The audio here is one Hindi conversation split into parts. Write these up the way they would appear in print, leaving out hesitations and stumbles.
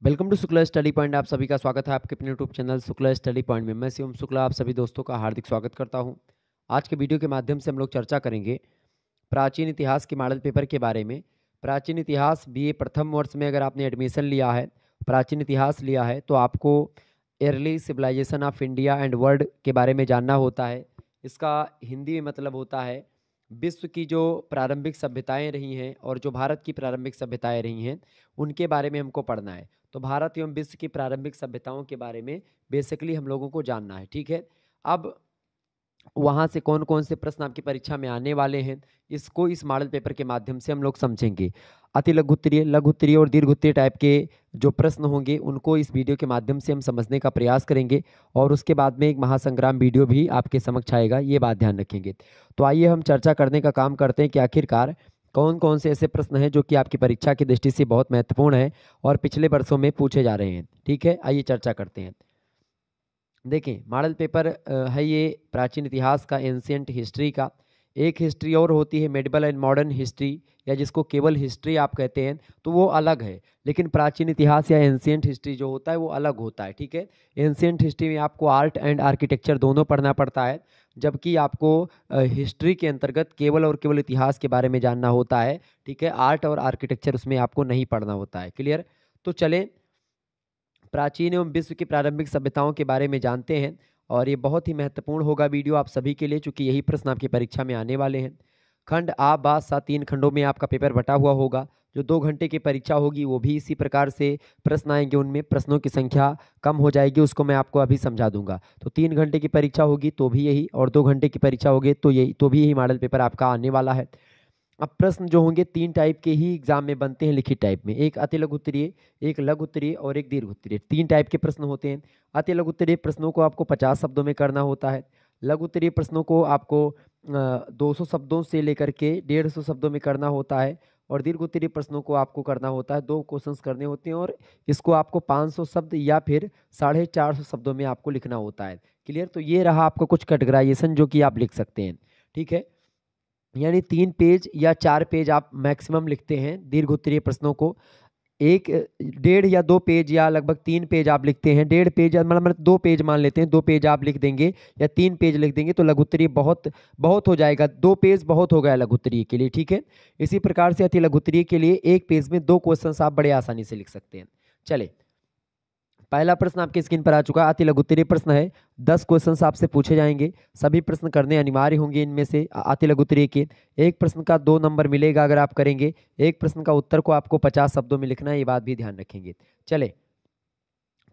Welcome to Shukla study point. आप सभी का स्वागत है आपके अपने YouTube channel Shukla study point में। मैं शिवम शुक्ला आप सभी दोस्तों का हार्दिक स्वागत करता हूं। आज के वीडियो के माध्यम से हम लोग चर्चा करेंगे प्राचीन इतिहास के मॉडल पेपर के बारे में। प्राचीन इतिहास बीए प्रथम वर्ष में अगर आपने एडमिशन लिया है, प्राचीन इतिहास लिया है, तो आपको early civilisation of India and world के बारे में जानना होता है। इसका हिंदी में मतलब होता है विश्व की जो प्रारंभिक सभ्यताएं रही हैं और जो भारत की प्रारंभिक सभ्यताएं रही हैं उनके बारे में हमको पढ़ना है। तो भारत एवं विश्व की प्रारंभिक सभ्यताओं के बारे में बेसिकली हम लोगों को जानना है। ठीक है, अब वहाँ से कौन कौन से प्रश्न आपकी परीक्षा में आने वाले हैं इसको इस मॉडल पेपर के माध्यम से हम लोग समझेंगे। अति लघु उत्तरीय, लघु उत्तरीय और दीर्घ उत्तरीय टाइप के जो प्रश्न होंगे उनको इस वीडियो के माध्यम से हम समझने का प्रयास करेंगे और उसके बाद में एक महासंग्राम वीडियो भी आपके समक्ष आएगा, ये बात ध्यान रखेंगे। तो आइए हम चर्चा करने का काम करते हैं कि आखिरकार कौन कौन से ऐसे प्रश्न हैं जो कि आपकी परीक्षा की दृष्टि से बहुत महत्वपूर्ण है और पिछले वर्षों में पूछे जा रहे हैं। ठीक है, आइए चर्चा करते हैं। देखें, मॉडल पेपर है ये प्राचीन इतिहास का, एंशियंट हिस्ट्री का। एक हिस्ट्री और होती है मेडिवल एंड मॉडर्न हिस्ट्री, या जिसको केवल हिस्ट्री आप कहते हैं, तो वो अलग है। लेकिन प्राचीन इतिहास या एंशियंट हिस्ट्री जो होता है वो अलग होता है। ठीक है, एंशियंट हिस्ट्री में आपको आर्ट एंड आर्किटेक्चर दोनों पढ़ना पड़ता है, जबकि आपको हिस्ट्री के अंतर्गत केवल और केवल इतिहास के बारे में जानना होता है। ठीक है, आर्ट और आर्किटेक्चर उसमें आपको नहीं पढ़ना होता है। क्लियर? तो चलें प्राचीन एवं विश्व की प्रारंभिक सभ्यताओं के बारे में जानते हैं और ये बहुत ही महत्वपूर्ण होगा वीडियो आप सभी के लिए, चूंकि यही प्रश्न आपकी परीक्षा में आने वाले हैं। खंड आ बा सा 3 खंडों में आपका पेपर बटा हुआ होगा। जो 2 घंटे की परीक्षा होगी वो भी इसी प्रकार से प्रश्न आएंगे, उनमें प्रश्नों की संख्या कम हो जाएगी, उसको मैं आपको अभी समझा दूंगा। तो 3 घंटे की परीक्षा होगी तो भी यही, और 2 घंटे की परीक्षा होगी तो यही, तो भी यही मॉडल पेपर आपका आने वाला है। अब प्रश्न जो होंगे 3 टाइप के ही एग्जाम में बनते हैं लिखित टाइप में, एक अति लघु उत्तरीय, एक लघु उत्तरीय और एक दीर्घ उत्तरीय। 3 टाइप के प्रश्न होते हैं। अति लघु उत्तरीय प्रश्नों को आपको 50 शब्दों में करना होता है। लघु उत्तरीय प्रश्नों को आपको 200 शब्दों से लेकर के 150 शब्दों में करना होता है। और दीर्घ उत्तरीय प्रश्नों को आपको करना होता है, 2 क्वेश्चंस करने होते हैं और इसको आपको 500 शब्द या फिर 450 शब्दों में आपको लिखना होता है। क्लियर? तो ये रहा आपका कुछ कैटेगराइजेशन जो कि आप लिख सकते हैं। ठीक है, यानी 3 पेज या 4 पेज आप मैक्सिमम लिखते हैं दीर्घ उत्तरीय प्रश्नों को। 1.5 या 2 पेज या लगभग 3 पेज आप लिखते हैं। 1.5 पेज मतलब 2 पेज मान लेते हैं, 2 पेज आप लिख देंगे या 3 पेज लिख देंगे तो लघु उत्तरीय बहुत बहुत हो जाएगा। 2 पेज बहुत हो गया लघु उत्तरीय के लिए। ठीक है, इसी प्रकार से अति लघु उत्तरीय के लिए 1 पेज में 2 क्वेश्चन आप बड़े आसानी से लिख सकते हैं। चले, पहला प्रश्न आपके स्क्रीन पर आ चुका है, अति लघु उत्तरीय प्रश्न है। 10 क्वेश्चंस आपसे पूछे जाएंगे, सभी प्रश्न करने अनिवार्य होंगे इनमें से अति लघु उत्तरीय के। एक प्रश्न का 2 नंबर मिलेगा अगर आप करेंगे। एक प्रश्न का उत्तर को आपको 50 शब्दों में लिखना है, ये बात भी ध्यान रखेंगे। चले,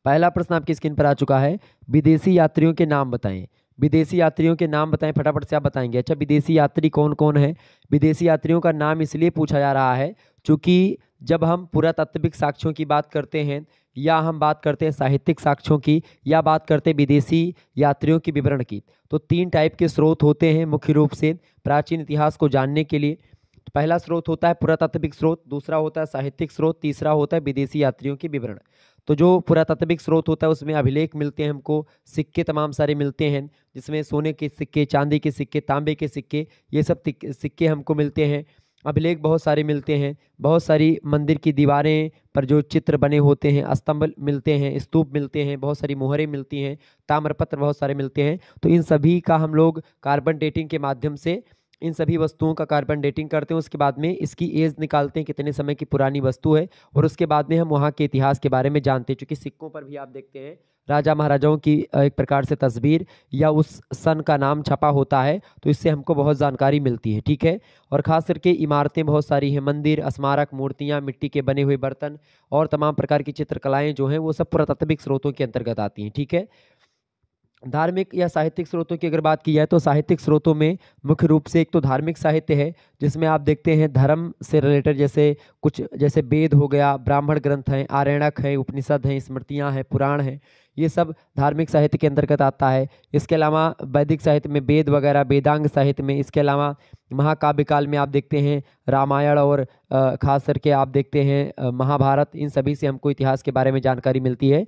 पहला प्रश्न आपकी स्क्रीन पर आ चुका है, विदेशी यात्रियों के नाम बताएं। विदेशी यात्रियों के नाम बताएं, फटाफट से आप बताएंगे। अच्छा, विदेशी यात्री कौन कौन है? विदेशी यात्रियों का नाम इसलिए पूछा जा रहा है क्योंकि जब हम पुरातात्विक साक्ष्यों की बात करते हैं या हम बात करते हैं साहित्यिक साक्ष्यों की या बात करते हैं विदेशी यात्रियों के विवरण की, तो 3 टाइप के स्रोत होते हैं मुख्य रूप से प्राचीन इतिहास को जानने के लिए। तो पहला स्रोत होता है पुरातात्विक स्रोत, दूसरा होता है साहित्यिक स्रोत, तीसरा होता है विदेशी यात्रियों के विवरण। तो जो पुरातात्विक स्रोत होता है उसमें अभिलेख मिलते हैं हमको, सिक्के तमाम सारे मिलते हैं, जिसमें सोने के सिक्के, चांदी के सिक्के, तांबे के सिक्के, ये सब सिक्के हमको मिलते हैं। अभिलेख बहुत सारे मिलते हैं, बहुत सारी मंदिर की दीवारें पर जो चित्र बने होते हैं, स्तंभ मिलते हैं, स्तूप मिलते हैं, बहुत सारी मोहरें मिलती हैं, ताम्रपत्र बहुत सारे मिलते हैं। तो इन सभी का हम लोग कार्बन डेटिंग के माध्यम से इन सभी वस्तुओं का कार्बन डेटिंग करते हैं। उसके बाद में इसकी एज निकालते हैं, कितने समय की पुरानी वस्तु है, और उसके बाद में हम वहाँ के इतिहास के बारे में जानते हैं। क्योंकि सिक्कों पर भी आप देखते हैं राजा महाराजाओं की एक प्रकार से तस्वीर या उस सन का नाम छपा होता है, तो इससे हमको बहुत जानकारी मिलती है। ठीक है, और खास करके इमारतें बहुत सारी हैं, मंदिर, स्मारक, मूर्तियाँ, मिट्टी के बने हुए बर्तन और तमाम प्रकार की चित्रकलाएं जो हैं वो सब पुरातात्विक स्रोतों के अंतर्गत आती हैं। ठीक है, धार्मिक या साहित्यिक स्रोतों की अगर बात की जाए तो साहित्यिक स्रोतों में मुख्य रूप से एक तो धार्मिक साहित्य है, जिसमें आप देखते हैं धर्म से रिलेटेड जैसे कुछ, जैसे वेद हो गया, ब्राह्मण ग्रंथ हैं, आरण्यक है, उपनिषद हैं, स्मृतियां हैं, पुराण हैं, ये सब धार्मिक साहित्य के अंतर्गत आता है। इसके अलावा वैदिक साहित्य में वेद वगैरह, वेदांग साहित्य में, इसके अलावा महाकाव्य काल में आप देखते हैं रामायण और खास करके आप देखते हैं महाभारत, इन सभी से हमको इतिहास के बारे में जानकारी मिलती है।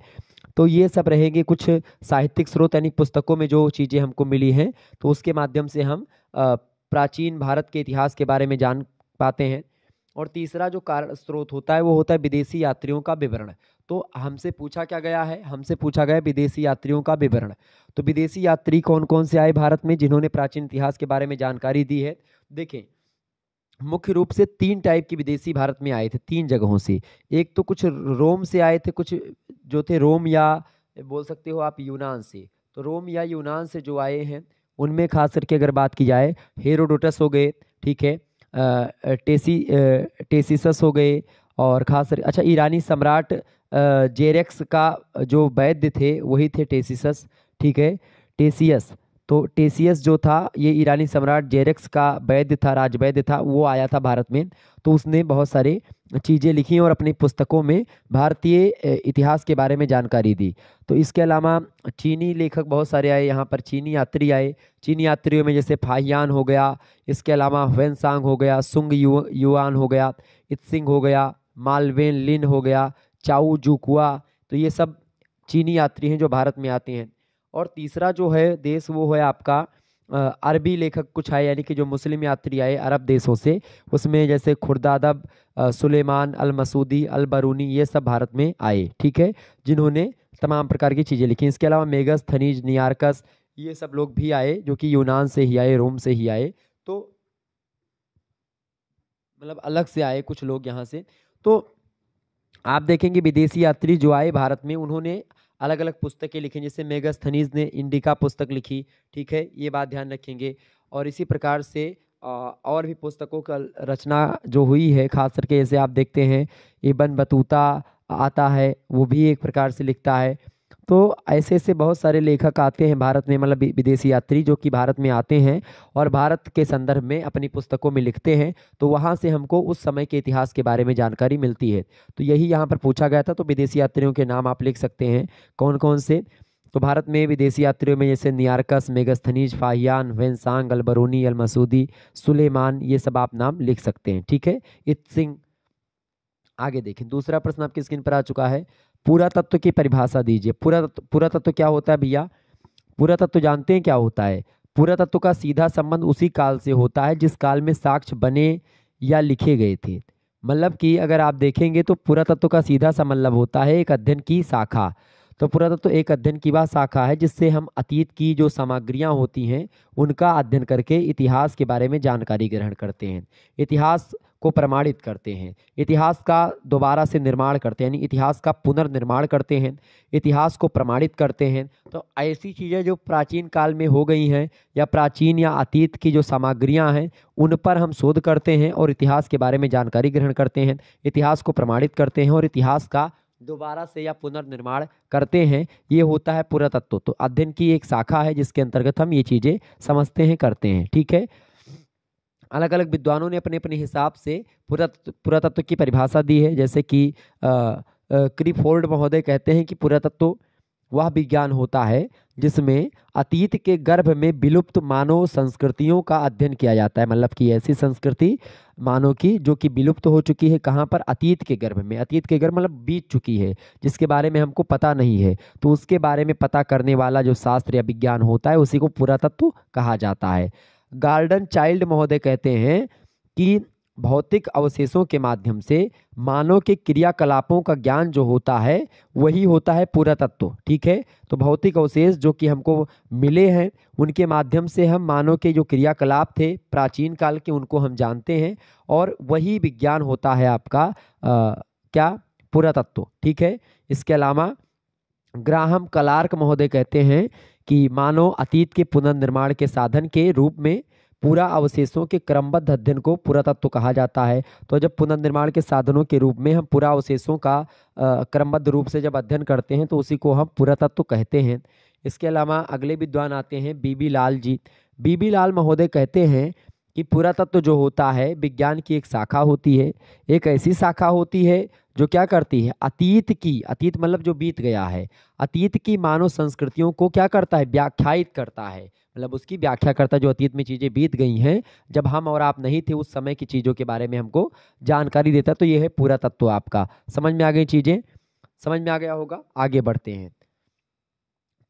तो ये सब रहेंगे कुछ साहित्यिक स्रोत, यानी पुस्तकों में जो चीज़ें हमको मिली हैं, तो उसके माध्यम से हम प्राचीन भारत के इतिहास के बारे में जान पाते हैं। और तीसरा जो कारण स्रोत होता है वो होता है विदेशी यात्रियों का विवरण। तो हमसे पूछा क्या गया है, हमसे पूछा गया विदेशी यात्रियों का विवरण। तो विदेशी यात्री कौन कौन से आए भारत में जिन्होंने प्राचीन इतिहास के बारे में जानकारी दी है। देखें, मुख्य रूप से 3 टाइप के विदेशी भारत में आए थे, 3 जगहों से। एक तो कुछ रोम से आए थे, कुछ जो थे रोम या बोल सकते हो आप यूनान से। तो रोम या यूनान से जो आए हैं उनमें खास करके अगर बात की जाए, हेरोडोटस हो गए, ठीक है, टेसिसस हो गए, और खास कर अच्छा ईरानी सम्राट जेरेक्स का जो वैद्य थे वही थे टेसिसस, ठीक है, टेसियस। तो टेसियस जो था ये ईरानी सम्राट जेरेक्स का वैद्य था, राजवैद्य था, वो आया था भारत में। तो उसने बहुत सारे चीज़ें लिखी और अपनी पुस्तकों में भारतीय इतिहास के बारे में जानकारी दी। तो इसके अलावा चीनी लेखक बहुत सारे आए यहाँ पर, चीनी यात्री आए। चीनी यात्रियों में जैसे फाहियान हो गया, इसके अलावा ह्वेनसांग हो गया, सुंग युआन हो गया, इत्सिंग हो गया, मालवेन लिन हो गया, चाऊ जुकुआ। तो ये सब चीनी यात्री हैं जो भारत में आते हैं। और तीसरा जो है देश वो है आपका अरबी लेखक कुछ आए, यानी कि जो मुस्लिम यात्री आए अरब देशों से। उसमें जैसे खुर्दादब, सुलेमान अल मसूदी, अल बरूनी, ये सब भारत में आए, ठीक है, जिन्होंने तमाम प्रकार की चीज़ें लिखी। इसके अलावा मेगस, थनीज, नियार्कस, ये सब लोग भी आए जो कि यूनान से ही आए, रोम से ही आए। तो मतलब अलग से आए कुछ लोग यहाँ से। तो आप देखेंगे विदेशी यात्री जो आए भारत में उन्होंने अलग अलग पुस्तकें लिखी, जैसे मेगास्थनीज ने इंडिका पुस्तक लिखी, ठीक है, ये बात ध्यान रखेंगे। और इसी प्रकार से और भी पुस्तकों का रचना जो हुई है, खास करके जैसे आप देखते हैं इब्न बतूता आता है, वो भी एक प्रकार से लिखता है। तो ऐसे ऐसे बहुत सारे लेखक आते हैं भारत में, मतलब विदेशी यात्री जो कि भारत में आते हैं और भारत के संदर्भ में अपनी पुस्तकों में लिखते हैं। तो वहाँ से हमको उस समय के इतिहास के बारे में जानकारी मिलती है। तो यही यहाँ पर पूछा गया था। तो विदेशी यात्रियों के नाम आप लिख सकते हैं कौन कौन से। तो भारत में विदेशी यात्रियों में जैसे Nearchus, Megasthenes, Fahien, Xuanzang, Alberuni, Al Masudi, Sulaiman, ये सब आप नाम लिख सकते हैं, ठीक है। इत्सिंग। आगे देखें, दूसरा प्रश्न आपकी स्क्रीन पर आ चुका है। पुरातत्व की परिभाषा दीजिए। पुरातत्व क्या होता है भैया? पुरातत्व जानते हैं क्या होता है? पुरातत्व का सीधा संबंध उसी काल से होता है जिस काल में साक्ष्य बने या लिखे गए थे। मतलब कि अगर आप देखेंगे तो पुरातत्व का सीधा सा मतलब होता है एक अध्ययन की शाखा। तो पुरातत्व एक अध्ययन की वह शाखा है जिससे हम अतीत की जो सामग्रियां होती हैं उनका अध्ययन करके इतिहास के बारे में जानकारी ग्रहण करते हैं, इतिहास को प्रमाणित करते हैं, इतिहास का दोबारा से निर्माण करते हैं, यानी इतिहास का पुनर्निर्माण करते हैं, इतिहास को प्रमाणित करते हैं। तो ऐसी चीज़ें जो प्राचीन काल में हो गई हैं या प्राचीन या अतीत की जो सामग्रियां हैं उन पर हम शोध करते हैं और इतिहास के बारे में जानकारी ग्रहण करते हैं, इतिहास को प्रमाणित करते हैं और इतिहास का दोबारा से या पुनर्निर्माण करते हैं। ये होता है पुरातत्व। तो अध्ययन की एक शाखा है जिसके अंतर्गत हम ये चीज़ें समझते हैं, करते हैं, ठीक है। अलग अलग विद्वानों ने अपने अपने हिसाब से पुरातत्व की परिभाषा दी है। जैसे कि क्रिफोर्ड महोदय कहते हैं कि पुरातत्व वह विज्ञान होता है जिसमें अतीत के गर्भ में विलुप्त मानव संस्कृतियों का अध्ययन किया जाता है। मतलब कि ऐसी संस्कृति मानव की जो कि विलुप्त हो चुकी है, कहाँ पर? अतीत के गर्भ में। अतीत के गर्भ मतलब बीत चुकी है, जिसके बारे में हमको पता नहीं है। तो उसके बारे में पता करने वाला जो शास्त्र या विज्ञान होता है उसी को पुरातत्व कहा जाता है। गार्डन चाइल्ड महोदय कहते हैं कि भौतिक अवशेषों के माध्यम से मानव के क्रियाकलापों का ज्ञान जो होता है वही होता है पुरातत्व, ठीक है। तो भौतिक अवशेष जो कि हमको मिले हैं उनके माध्यम से हम मानव के जो क्रियाकलाप थे प्राचीन काल के उनको हम जानते हैं और वही विज्ञान होता है आपका क्या? पुरातत्व, ठीक है। इसके अलावा ग्राहम क्लार्क महोदय कहते हैं कि मानव अतीत के पुनर्निर्माण के साधन के रूप में पूरा अवशेषों के क्रमबद्ध अध्ययन को पुरातत्व कहा जाता है। तो जब पुनर्निर्माण के साधनों के रूप में हम पूरा अवशेषों का क्रमबद्ध रूप से जब अध्ययन करते हैं तो उसी को हम पुरातत्व कहते हैं। इसके अलावा अगले विद्वान आते हैं बीबी लाल जी। बीबी लाल महोदय कहते हैं कि पुरातत्व जो होता है विज्ञान की एक शाखा होती है, एक ऐसी शाखा होती है जो क्या करती है? अतीत मतलब जो बीत गया है, अतीत की मानव संस्कृतियों को क्या करता है? व्याख्यायित करता है। मतलब उसकी व्याख्या करता है, जो अतीत में चीज़ें बीत गई हैं जब हम और आप नहीं थे उस समय की चीज़ों के बारे में हमको जानकारी देता है। तो ये है पुरातत्व। आपका समझ में आ गई चीज़ें? समझ में आ गया होगा। आगे बढ़ते हैं।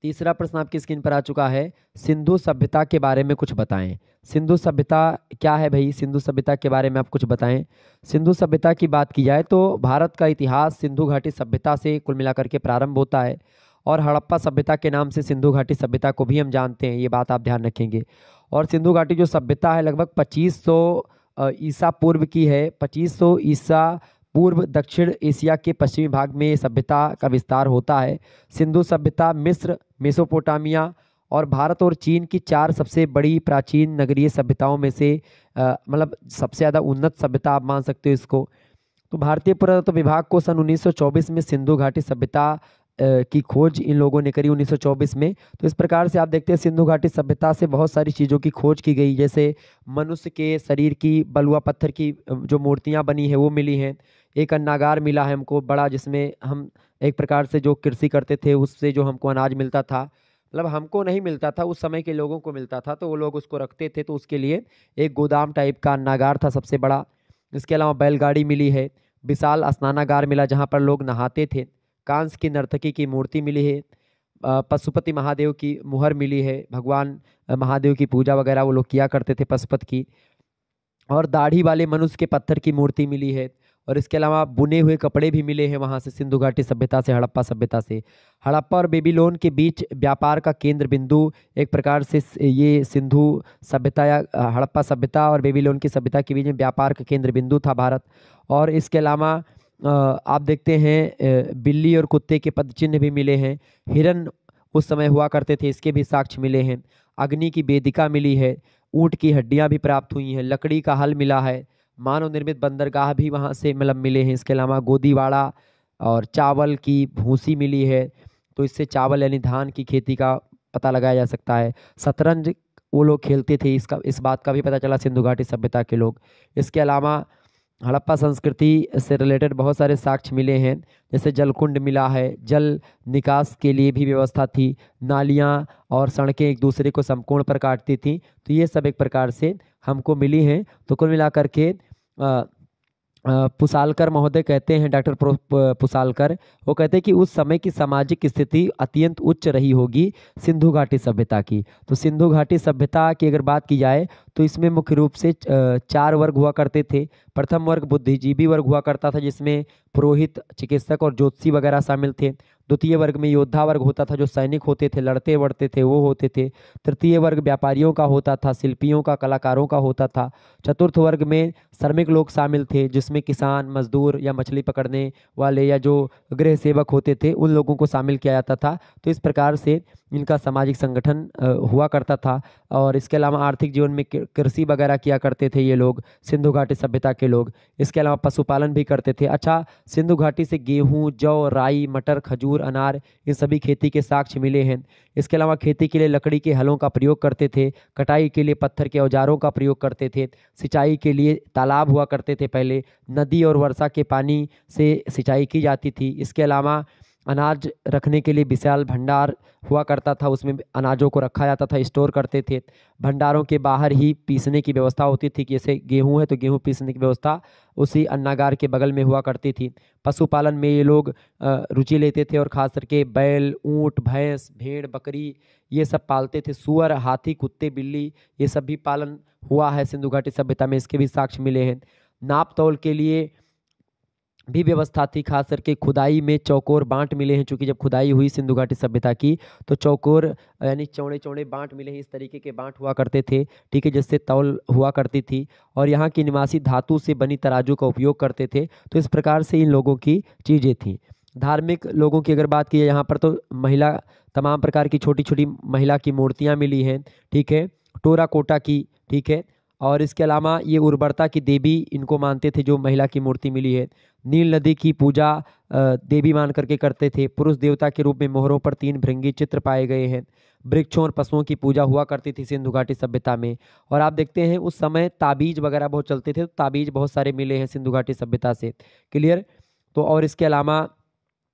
तीसरा प्रश्न आपकी स्क्रीन पर आ चुका है, सिंधु सभ्यता के बारे में कुछ बताएं। सिंधु सभ्यता क्या है भाई? सिंधु सभ्यता के बारे में आप कुछ बताएं। सिंधु सभ्यता की बात की जाए तो भारत का इतिहास सिंधु घाटी सभ्यता से कुल मिलाकर के प्रारंभ होता है, और हड़प्पा सभ्यता के नाम से सिंधु घाटी सभ्यता को भी हम जानते हैं, ये बात आप ध्यान रखेंगे। और सिंधु घाटी जो सभ्यता है लगभग 2500 ईसा पूर्व की है। 2500 ईसा पूर्व दक्षिण एशिया के पश्चिमी भाग में सभ्यता का विस्तार होता है। सिंधु सभ्यता मिस्र, मेसोपोटामिया और भारत और चीन की 4 सबसे बड़ी प्राचीन नगरीय सभ्यताओं में से मतलब सबसे ज़्यादा उन्नत सभ्यता आप मान सकते हो इसको। तो भारतीय पुरातत्व विभाग को सन 1924 में सिंधु घाटी सभ्यता की खोज इन लोगों ने करी 1924 में। तो इस प्रकार से आप देखते हैं सिंधु घाटी सभ्यता से बहुत सारी चीज़ों की खोज की गई, जैसे मनुष्य के शरीर की बलुआ पत्थर की जो मूर्तियां बनी है वो मिली हैं। एक अन्नागार मिला है हमको बड़ा, जिसमें हम एक प्रकार से जो कृषि करते थे उससे जो हमको अनाज मिलता था, मतलब हमको नहीं मिलता था, उस समय के लोगों को मिलता था, तो वो लोग उसको रखते थे, तो उसके लिए एक गोदाम टाइप का अन्नागार था सबसे बड़ा। इसके अलावा बैलगाड़ी मिली है, विशाल स्नानागार मिला जहाँ पर लोग नहाते थे, कांस की नर्तकी की मूर्ति मिली है, पशुपति महादेव की मुहर मिली है, भगवान महादेव की पूजा वगैरह वो लोग किया करते थे पशुपति की, और दाढ़ी वाले मनुष्य के पत्थर की मूर्ति मिली है। और इसके अलावा बुने हुए कपड़े भी मिले हैं वहाँ से सिंधु घाटी सभ्यता से, हड़प्पा सभ्यता से। हड़प्पा और बेबीलोन के बीच व्यापार का केंद्र बिंदु एक प्रकार से ये सिंधु सभ्यता या हड़प्पा सभ्यता और बेबीलोन की सभ्यता के बीच में व्यापार का केंद्र बिंदु था भारत। और इसके अलावा आप देखते हैं बिल्ली और कुत्ते के पदचिन्ह भी मिले हैं। हिरन उस समय हुआ करते थे, इसके भी साक्ष्य मिले हैं। अग्नि की वेदिका मिली है, ऊँट की हड्डियाँ भी प्राप्त हुई हैं, लकड़ी का हल मिला है, मानव निर्मित बंदरगाह भी वहाँ से मतलब मिले हैं। इसके अलावा गोदीवाड़ा और चावल की भूसी मिली है, तो इससे चावल यानी धान की खेती का पता लगाया जा सकता है। शतरंज वो लोग खेलते थे, इस बात का भी पता चला सिंधु घाटी सभ्यता के लोग। इसके अलावा हड़प्पा संस्कृति से रिलेटेड बहुत सारे साक्ष्य मिले हैं, जैसे जलकुंड मिला है, जल निकास के लिए भी व्यवस्था थी, नालियाँ और सड़कें एक दूसरे को समकोण पर काटती थी, तो ये सब एक प्रकार से हमको मिली हैं। तो कुल मिलाकर के पुसालकर महोदय कहते हैं, डॉक्टर पुसालकर, वो कहते हैं कि उस समय की सामाजिक स्थिति अत्यंत उच्च रही होगी सिंधु घाटी सभ्यता की। तो सिंधु घाटी सभ्यता की अगर बात की जाए तो इसमें मुख्य रूप से 4 वर्ग हुआ करते थे। प्रथम वर्ग बुद्धिजीवी वर्ग हुआ करता था, जिसमें पुरोहित, चिकित्सक और ज्योतिषी वगैरह शामिल थे। द्वितीय वर्ग में योद्धा वर्ग होता था, जो सैनिक होते थे, लड़ते बढ़ते थे, वो होते थे। तृतीय वर्ग व्यापारियों का होता था, शिल्पियों का, कलाकारों का होता था। चतुर्थ वर्ग में श्रमिक लोग शामिल थे, जिसमें किसान, मजदूर या मछली पकड़ने वाले या जो गृह सेवक होते थे उन लोगों को शामिल किया जाता था। तो इस प्रकार से इनका सामाजिक संगठन हुआ करता था। और इसके अलावा आर्थिक जीवन में कृषि वगैरह किया करते थे ये लोग, सिंधु घाटी सभ्यता के लोग। इसके अलावा पशुपालन भी करते थे। अच्छा, सिंधु घाटी से गेहूं, जौ, राई, मटर, खजूर, अनार, इन सभी खेती के साक्ष्य मिले हैं। इसके अलावा खेती के लिए लकड़ी के हलों का प्रयोग करते थे, कटाई के लिए पत्थर के औजारों का प्रयोग करते थे, सिंचाई के लिए तालाब हुआ करते थे पहले, नदी और वर्षा के पानी से सिंचाई की जाती थी। इसके अलावा अनाज रखने के लिए विशाल भंडार हुआ करता था, उसमें अनाजों को रखा जाता था, स्टोर करते थे। भंडारों के बाहर ही पीसने की व्यवस्था होती थी, कि जैसे गेहूं है तो गेहूं पीसने की व्यवस्था उसी अन्नागार के बगल में हुआ करती थी। पशुपालन में ये लोग रुचि लेते थे, और खास करके बैल, ऊँट, भैंस, भेड़, बकरी ये सब पालते थे। सुअर, हाथी, कुत्ते, बिल्ली ये सब भी पालन हुआ है सिंधु घाटी सभ्यता में, इसके भी साक्ष्य मिले हैं। नाप तौल के लिए भी व्यवस्था थी, खास करके खुदाई में चौकोर बांट मिले हैं, क्योंकि जब खुदाई हुई सिंधु घाटी सभ्यता की तो चौकोर यानी चौड़े चौड़े बांट मिले हैं, इस तरीके के बांट हुआ करते थे, ठीक है, जिससे तौल हुआ करती थी। और यहाँ के निवासी धातु से बनी तराजू का उपयोग करते थे। तो इस प्रकार से इन लोगों की चीज़ें थी। धार्मिक लोगों की अगर बात की जाए यहाँ पर, तो महिला, तमाम प्रकार की छोटी छोटी महिला की मूर्तियाँ मिली हैं, ठीक है, टोरा कोटा की, ठीक है। और इसके अलावा ये उर्वरता की देवी इनको मानते थे, जो महिला की मूर्ति मिली है। नील नदी की पूजा देवी मान करके करते थे। पुरुष देवता के रूप में मोहरों पर 3 भृंगी चित्र पाए गए हैं। वृक्षों और पशुओं की पूजा हुआ करती थी सिंधु घाटी सभ्यता में। और आप देखते हैं उस समय ताबीज वगैरह बहुत चलते थे, तो ताबीज बहुत सारे मिले हैं सिंधु घाटी सभ्यता से, क्लियर। तो और इसके अलावा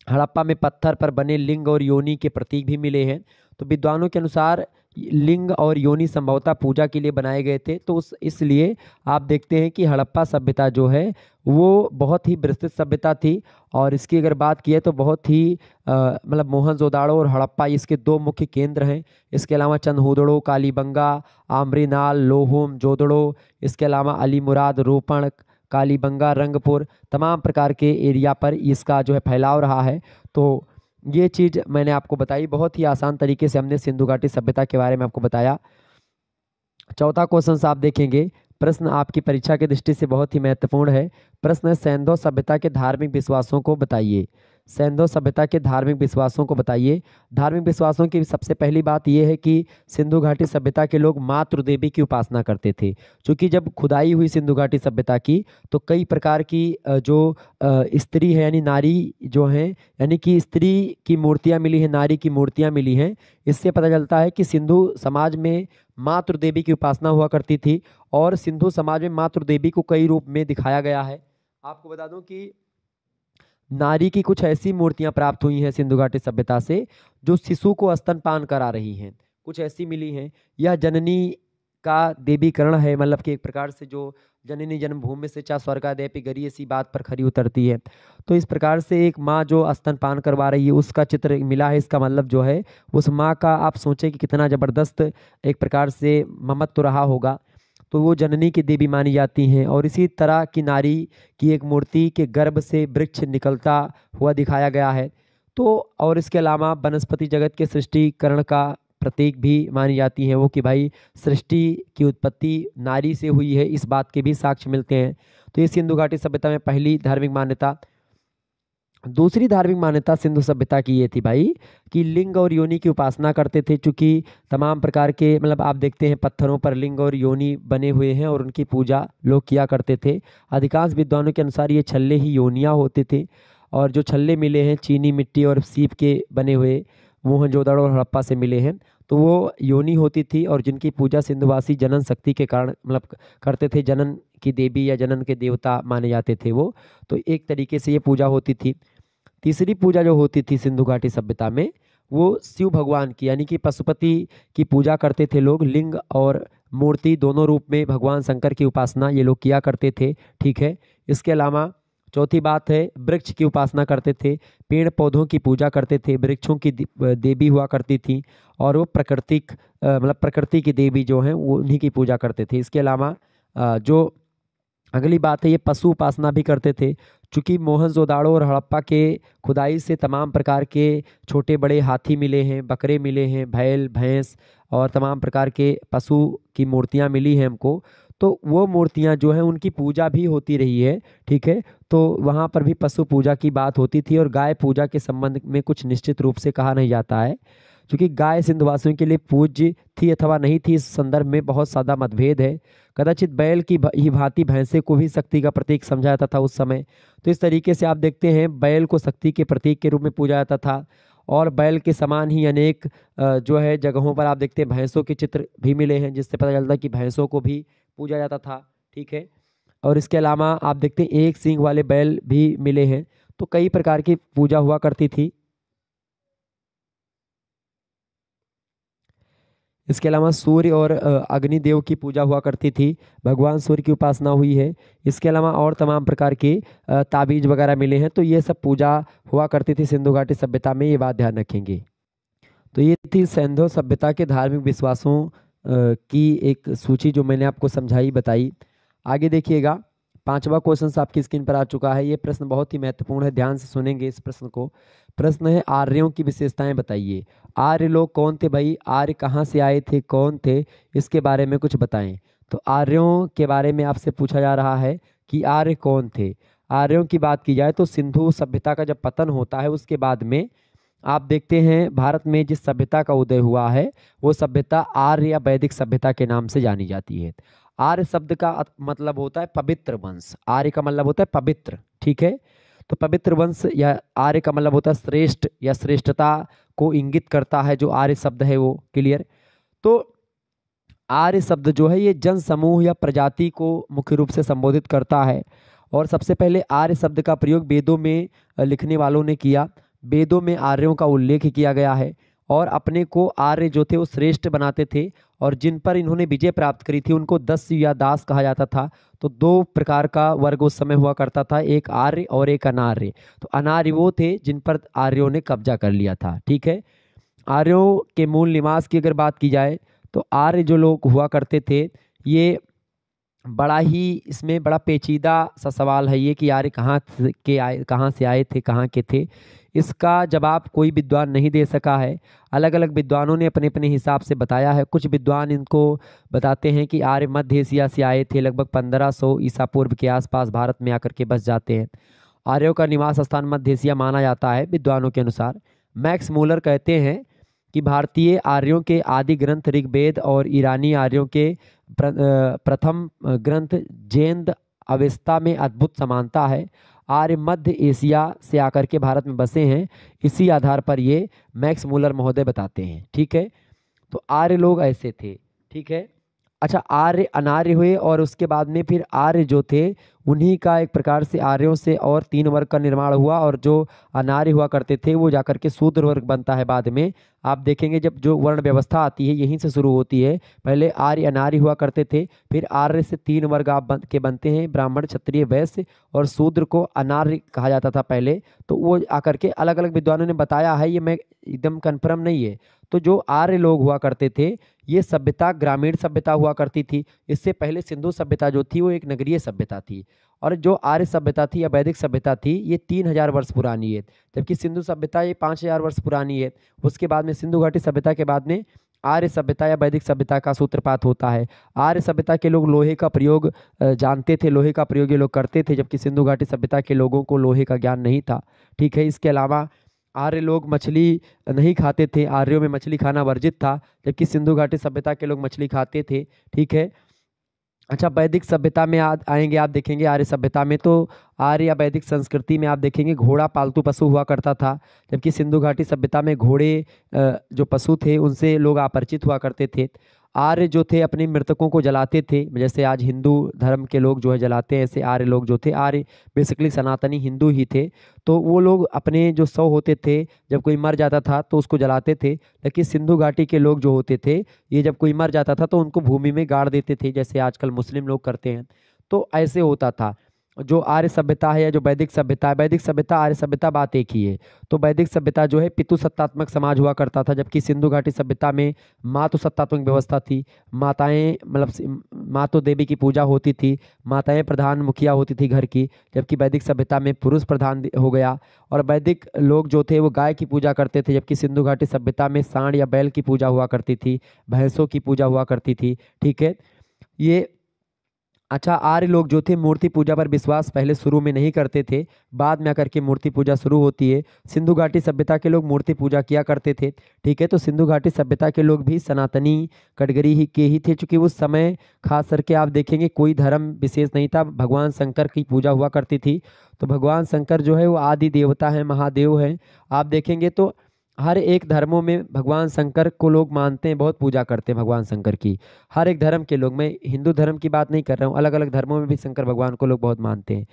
हड़प्पा में पत्थर पर बने लिंग और योनि के प्रतीक भी मिले हैं। तो विद्वानों के अनुसार लिंग और योनि संभवतः पूजा के लिए बनाए गए थे। तो उस इसलिए आप देखते हैं कि हड़प्पा सभ्यता जो है वो बहुत ही विस्तृत सभ्यता थी। और इसकी अगर बात की है तो बहुत ही मतलब मोहनजोदाड़ो और हड़प्पा इसके दो मुख्य केंद्र हैं। इसके अलावा चंदहुदड़ो, कालीबंगा, आमरीनाल, लोहुम, जोदड़ो, इसके अलावा अलीमुराद, रोपण, कालीबंगा, रंगपुर, तमाम प्रकार के एरिया पर इसका जो है फैलाव रहा है। तो ये चीज़ मैंने आपको बताई, बहुत ही आसान तरीके से हमने सिंधु घाटी सभ्यता के बारे में आपको बताया। चौथा क्वेश्चन आप देखेंगे, प्रश्न आपकी परीक्षा की दृष्टि से बहुत ही महत्वपूर्ण है। प्रश्न है, सैंधव सभ्यता के धार्मिक विश्वासों को बताइए। सैंधव सभ्यता के धार्मिक विश्वासों को बताइए। धार्मिक विश्वासों की सबसे पहली बात यह है कि सिंधु घाटी सभ्यता के लोग मातृ देवी की उपासना करते थे। क्योंकि जब खुदाई हुई सिंधु घाटी सभ्यता की तो कई प्रकार की जो स्त्री है यानी नारी जो हैं, यानी कि स्त्री की मूर्तियाँ मिली हैं, नारी की मूर्तियाँ मिली हैं। इससे पता चलता है कि सिंधु समाज में मातृ देवी की उपासना हुआ करती थी। और सिंधु समाज में मातृ देवी को कई रूप में दिखाया गया है। आपको बता दूं कि नारी की कुछ ऐसी मूर्तियां प्राप्त हुई हैं सिंधु घाटी सभ्यता से जो शिशु को स्तनपान करा रही हैं, कुछ ऐसी मिली हैं। यह जननी का देवीकरण है, मतलब कि एक प्रकार से जो जननी जन्मभूमि से चा स्वर्गादेपी गरी इसी बात पर खरी उतरती है। तो इस प्रकार से एक माँ जो स्तनपान करवा रही है उसका चित्र मिला है। इसका मतलब जो है उस माँ का आप सोचें कि कितना ज़बरदस्त एक प्रकार से ममत्व रहा होगा। तो वो जननी की देवी मानी जाती हैं। और इसी तरह की नारी की एक मूर्ति के गर्भ से वृक्ष निकलता हुआ दिखाया गया है। तो और इसके अलावा वनस्पति जगत के सृष्टिकरण का प्रतीक भी मानी जाती हैं वो, कि भाई सृष्टि की उत्पत्ति नारी से हुई है, इस बात के भी साक्ष्य मिलते हैं। तो ये सिंधु घाटी सभ्यता में पहली धार्मिक मान्यता। दूसरी धार्मिक मान्यता सिंधु सभ्यता की ये थी भाई कि लिंग और योनि की उपासना करते थे। चूंकि तमाम प्रकार के मतलब आप देखते हैं पत्थरों पर लिंग और योनि बने हुए हैं और उनकी पूजा लोग किया करते थे। अधिकांश विद्वानों के अनुसार ये छल्ले ही योनियाँ होते थे। और जो छल्ले मिले हैं चीनी मिट्टी और सीप के बने हुए मोहनजोदड़ो और हड़प्पा से मिले हैं, तो वो योनि होती थी और जिनकी पूजा सिंधुवासी जनन शक्ति के कारण मतलब करते थे। जनन की देवी या जनन के देवता माने जाते थे वो। तो एक तरीके से ये पूजा होती थी। तीसरी पूजा जो होती थी सिंधु घाटी सभ्यता में वो शिव भगवान की यानी कि पशुपति की पूजा करते थे लोग। लिंग और मूर्ति दोनों रूप में भगवान शंकर की उपासना ये लोग किया करते थे। ठीक है। इसके अलावा चौथी बात है, वृक्ष की उपासना करते थे, पेड़ पौधों की पूजा करते थे, वृक्षों की देवी हुआ करती थी। और वो प्राकृतिक मतलब प्रकृति की देवी जो हैं वो उन्हीं की पूजा करते थे। इसके अलावा जो अगली बात है, ये पशु उपासना भी करते थे। चूँकि मोहनजोदाड़ो और हड़प्पा के खुदाई से तमाम प्रकार के छोटे बड़े हाथी मिले हैं, बकरे मिले हैं, बैल भैंस और तमाम प्रकार के पशु की मूर्तियां मिली हैं हमको। तो वो मूर्तियां जो हैं उनकी पूजा भी होती रही है। ठीक है। तो वहाँ पर भी पशु पूजा की बात होती थी। और गाय पूजा के संबंध में कुछ निश्चित रूप से कहा नहीं जाता है, क्योंकि गाय सिंधुवासियों के लिए पूज्य थी अथवा नहीं थी, इस संदर्भ में बहुत ज़्यादा मतभेद है। कदाचित बैल की ही भांति भैंसे को भी शक्ति का प्रतीक समझा जाता था उस समय। तो इस तरीके से आप देखते हैं बैल को शक्ति के प्रतीक के रूप में पूजा जाता था। और बैल के समान ही अनेक जो है जगहों पर आप देखते हैं भैंसों के चित्र भी मिले हैं, जिससे पता चलता है कि भैंसों को भी पूजा जाता था। ठीक है। और इसके अलावा आप देखते हैं एक सींग वाले बैल भी मिले हैं। तो कई प्रकार की पूजा हुआ करती थी। इसके अलावा सूर्य और अग्निदेव की पूजा हुआ करती थी, भगवान सूर्य की उपासना हुई है। इसके अलावा और तमाम प्रकार के ताबीज वगैरह मिले हैं। तो ये सब पूजा हुआ करती थी सिंधु घाटी सभ्यता में, ये बात ध्यान रखेंगे। तो ये थी सिंधु सभ्यता के धार्मिक विश्वासों की एक सूची जो मैंने आपको समझाई बताई। आगे देखिएगा, पांचवा क्वेश्चन आपकी स्क्रीन पर आ चुका है। ये प्रश्न बहुत ही महत्वपूर्ण है, ध्यान से सुनेंगे इस प्रश्न को। प्रश्न है, आर्यों की विशेषताएं बताइए। आर्य लोग कौन थे भाई? आर्य कहाँ से आए थे, कौन थे, इसके बारे में कुछ बताएं। तो आर्यों के बारे में आपसे पूछा जा रहा है कि आर्य कौन थे। आर्यों की बात की जाए तो सिंधु सभ्यता का जब पतन होता है उसके बाद में आप देखते हैं भारत में जिस सभ्यता का उदय हुआ है वो सभ्यता आर्य या वैदिक सभ्यता के नाम से जानी जाती है। आर्य शब्द का मतलब होता है पवित्र वंश। आर्य का मतलब होता है पवित्र। ठीक है। तो पवित्र वंश या आर्य का मतलब होता है श्रेष्ठ या श्रेष्ठता को इंगित करता है जो आर्य शब्द है वो। क्लियर। तो आर्य शब्द जो है ये जन समूह या प्रजाति को मुख्य रूप से संबोधित करता है। और सबसे पहले आर्य शब्द का प्रयोग वेदों में लिखने वालों ने किया। वेदों में आर्यों का उल्लेख किया गया है। और अपने को आर्य जो थे वो श्रेष्ठ बनाते थे, और जिन पर इन्होंने विजय प्राप्त करी थी उनको दस्य या दास कहा जाता था। तो दो प्रकार का वर्ग उस समय हुआ करता था, एक आर्य और एक अनार्य। तो अनार्य वो थे जिन पर आर्यों ने कब्जा कर लिया था। ठीक है, आर्यों के मूल निवास की अगर बात की जाए तो आर्य जो लोग हुआ करते थे, ये बड़ा ही इसमें बड़ा पेचीदा सा सवाल है ये कि आर्य कहाँ से आए थे, कहाँ के थे। इसका जवाब कोई विद्वान नहीं दे सका है। अलग अलग विद्वानों ने अपने अपने हिसाब से बताया है। कुछ विद्वान इनको बताते हैं कि आर्य मध्य एशिया से आए थे, लगभग 1500 ईसा पूर्व के आसपास भारत में आकर के बस जाते हैं। आर्यों का निवास स्थान मध्य एशिया माना जाता है विद्वानों के अनुसार। मैक्स मूलर कहते हैं कि भारतीय आर्यों के आदि ग्रंथ ऋग्वेद और ईरानी आर्यों के प्रथम ग्रंथ जैन अवेस्ता में अद्भुत समानता है। आर्य मध्य एशिया से आकर के भारत में बसे हैं, इसी आधार पर ये मैक्स मूलर महोदय बताते हैं। ठीक है, तो आर्य लोग ऐसे थे। ठीक है, अच्छा, आर्य अनार्य हुए और उसके बाद में फिर आर्य जो थे उन्हीं का एक प्रकार से आर्यों से और 3 वर्ग का निर्माण हुआ, और जो अनार्य हुआ करते थे वो जाकर के शूद्र वर्ग बनता है बाद में। आप देखेंगे जब जो वर्ण व्यवस्था आती है यहीं से शुरू होती है। पहले आर्य अनार्य हुआ करते थे, फिर आर्य से 3 वर्ग आप के बनते हैं, ब्राह्मण क्षत्रिय वैश्य, और शूद्र को अनार्य कहा जाता था पहले। तो वो आकर के अलग अलग विद्वानों ने बताया है, ये मैं एकदम कन्फर्म नहीं है। तो जो आर्य लोग हुआ करते थे, ये सभ्यता ग्रामीण सभ्यता हुआ करती थी। इससे पहले सिंधु सभ्यता जो थी वो एक नगरीय सभ्यता थी, और जो आर्य सभ्यता थी या वैदिक सभ्यता थी ये 3000 वर्ष पुरानी है, जबकि सिंधु सभ्यता ये 5000 वर्ष पुरानी है। उसके बाद में सिंधु घाटी सभ्यता के बाद में आर्य सभ्यता या वैदिक सभ्यता का सूत्रपात होता है। आर्य सभ्यता के लोग लोहे का प्रयोग जानते थे, लोहे का प्रयोग ये लोग करते थे, जबकि सिंधु घाटी सभ्यता के लोगों को लोहे का ज्ञान नहीं था। ठीक है, इसके अलावा आर्य लोग मछली नहीं खाते थे, आर्यों में मछली खाना वर्जित था, जबकि सिंधु घाटी सभ्यता के लोग मछली खाते थे। ठीक है, अच्छा, वैदिक सभ्यता में आएंगे आप देखेंगे आर्य सभ्यता में, तो आर्य या वैदिक संस्कृति में आप देखेंगे घोड़ा पालतू पशु हुआ करता था, जबकि सिंधु घाटी सभ्यता में घोड़े जो पशु थे उनसे लोग अपरिचित हुआ करते थे। आर्य जो थे अपने मृतकों को जलाते थे, जैसे आज हिंदू धर्म के लोग जो है जलाते हैं, ऐसे आर्य लोग जो थे, आर्य बेसिकली सनातनी हिंदू ही थे। तो वो लोग अपने जो शव होते थे जब कोई मर जाता था तो उसको जलाते थे, लेकिन सिंधु घाटी के लोग जो होते थे ये जब कोई मर जाता था तो उनको भूमि में गाड़ देते थे, जैसे आजकल मुस्लिम लोग करते हैं। तो ऐसे होता था। जो आर्य सभ्यता है या जो वैदिक सभ्यता है, वैदिक सभ्यता आर्य सभ्यता बात एक ही है। तो वैदिक सभ्यता जो है पितृसत्तात्मक समाज हुआ करता था, जबकि सिंधु घाटी सभ्यता में मातृसत्तात्मक व्यवस्था थी। माताएं मतलब मातृ देवी की पूजा होती थी, माताएं प्रधान मुखिया होती थी घर की, जबकि वैदिक सभ्यता में पुरुष प्रधान हो गया। और वैदिक लोग जो थे वो गाय की पूजा करते थे, जबकि सिंधु घाटी सभ्यता में सांड या बैल की पूजा हुआ करती थी, भैंसों की पूजा हुआ करती थी। ठीक है, ये अच्छा, आर्य लोग जो थे मूर्ति पूजा पर विश्वास पहले शुरू में नहीं करते थे, बाद में आकर के मूर्ति पूजा शुरू होती है। सिंधु घाटी सभ्यता के लोग मूर्ति पूजा किया करते थे। ठीक है, तो सिंधु घाटी सभ्यता के लोग भी सनातनी कैटेगरी ही के ही थे, चूंकि उस समय खास करके आप देखेंगे कोई धर्म विशेष नहीं था, भगवान शंकर की पूजा हुआ करती थी। तो भगवान शंकर जो है वो आदि देवता है, महादेव हैं। आप देखेंगे तो हर एक धर्मों में भगवान शंकर को लोग मानते हैं, बहुत पूजा करते हैं भगवान शंकर की। हर एक धर्म के लोग, मैं हिंदू धर्म की बात नहीं कर रहा हूँ, अलग अलग धर्मों में भी शंकर भगवान को लोग बहुत मानते हैं।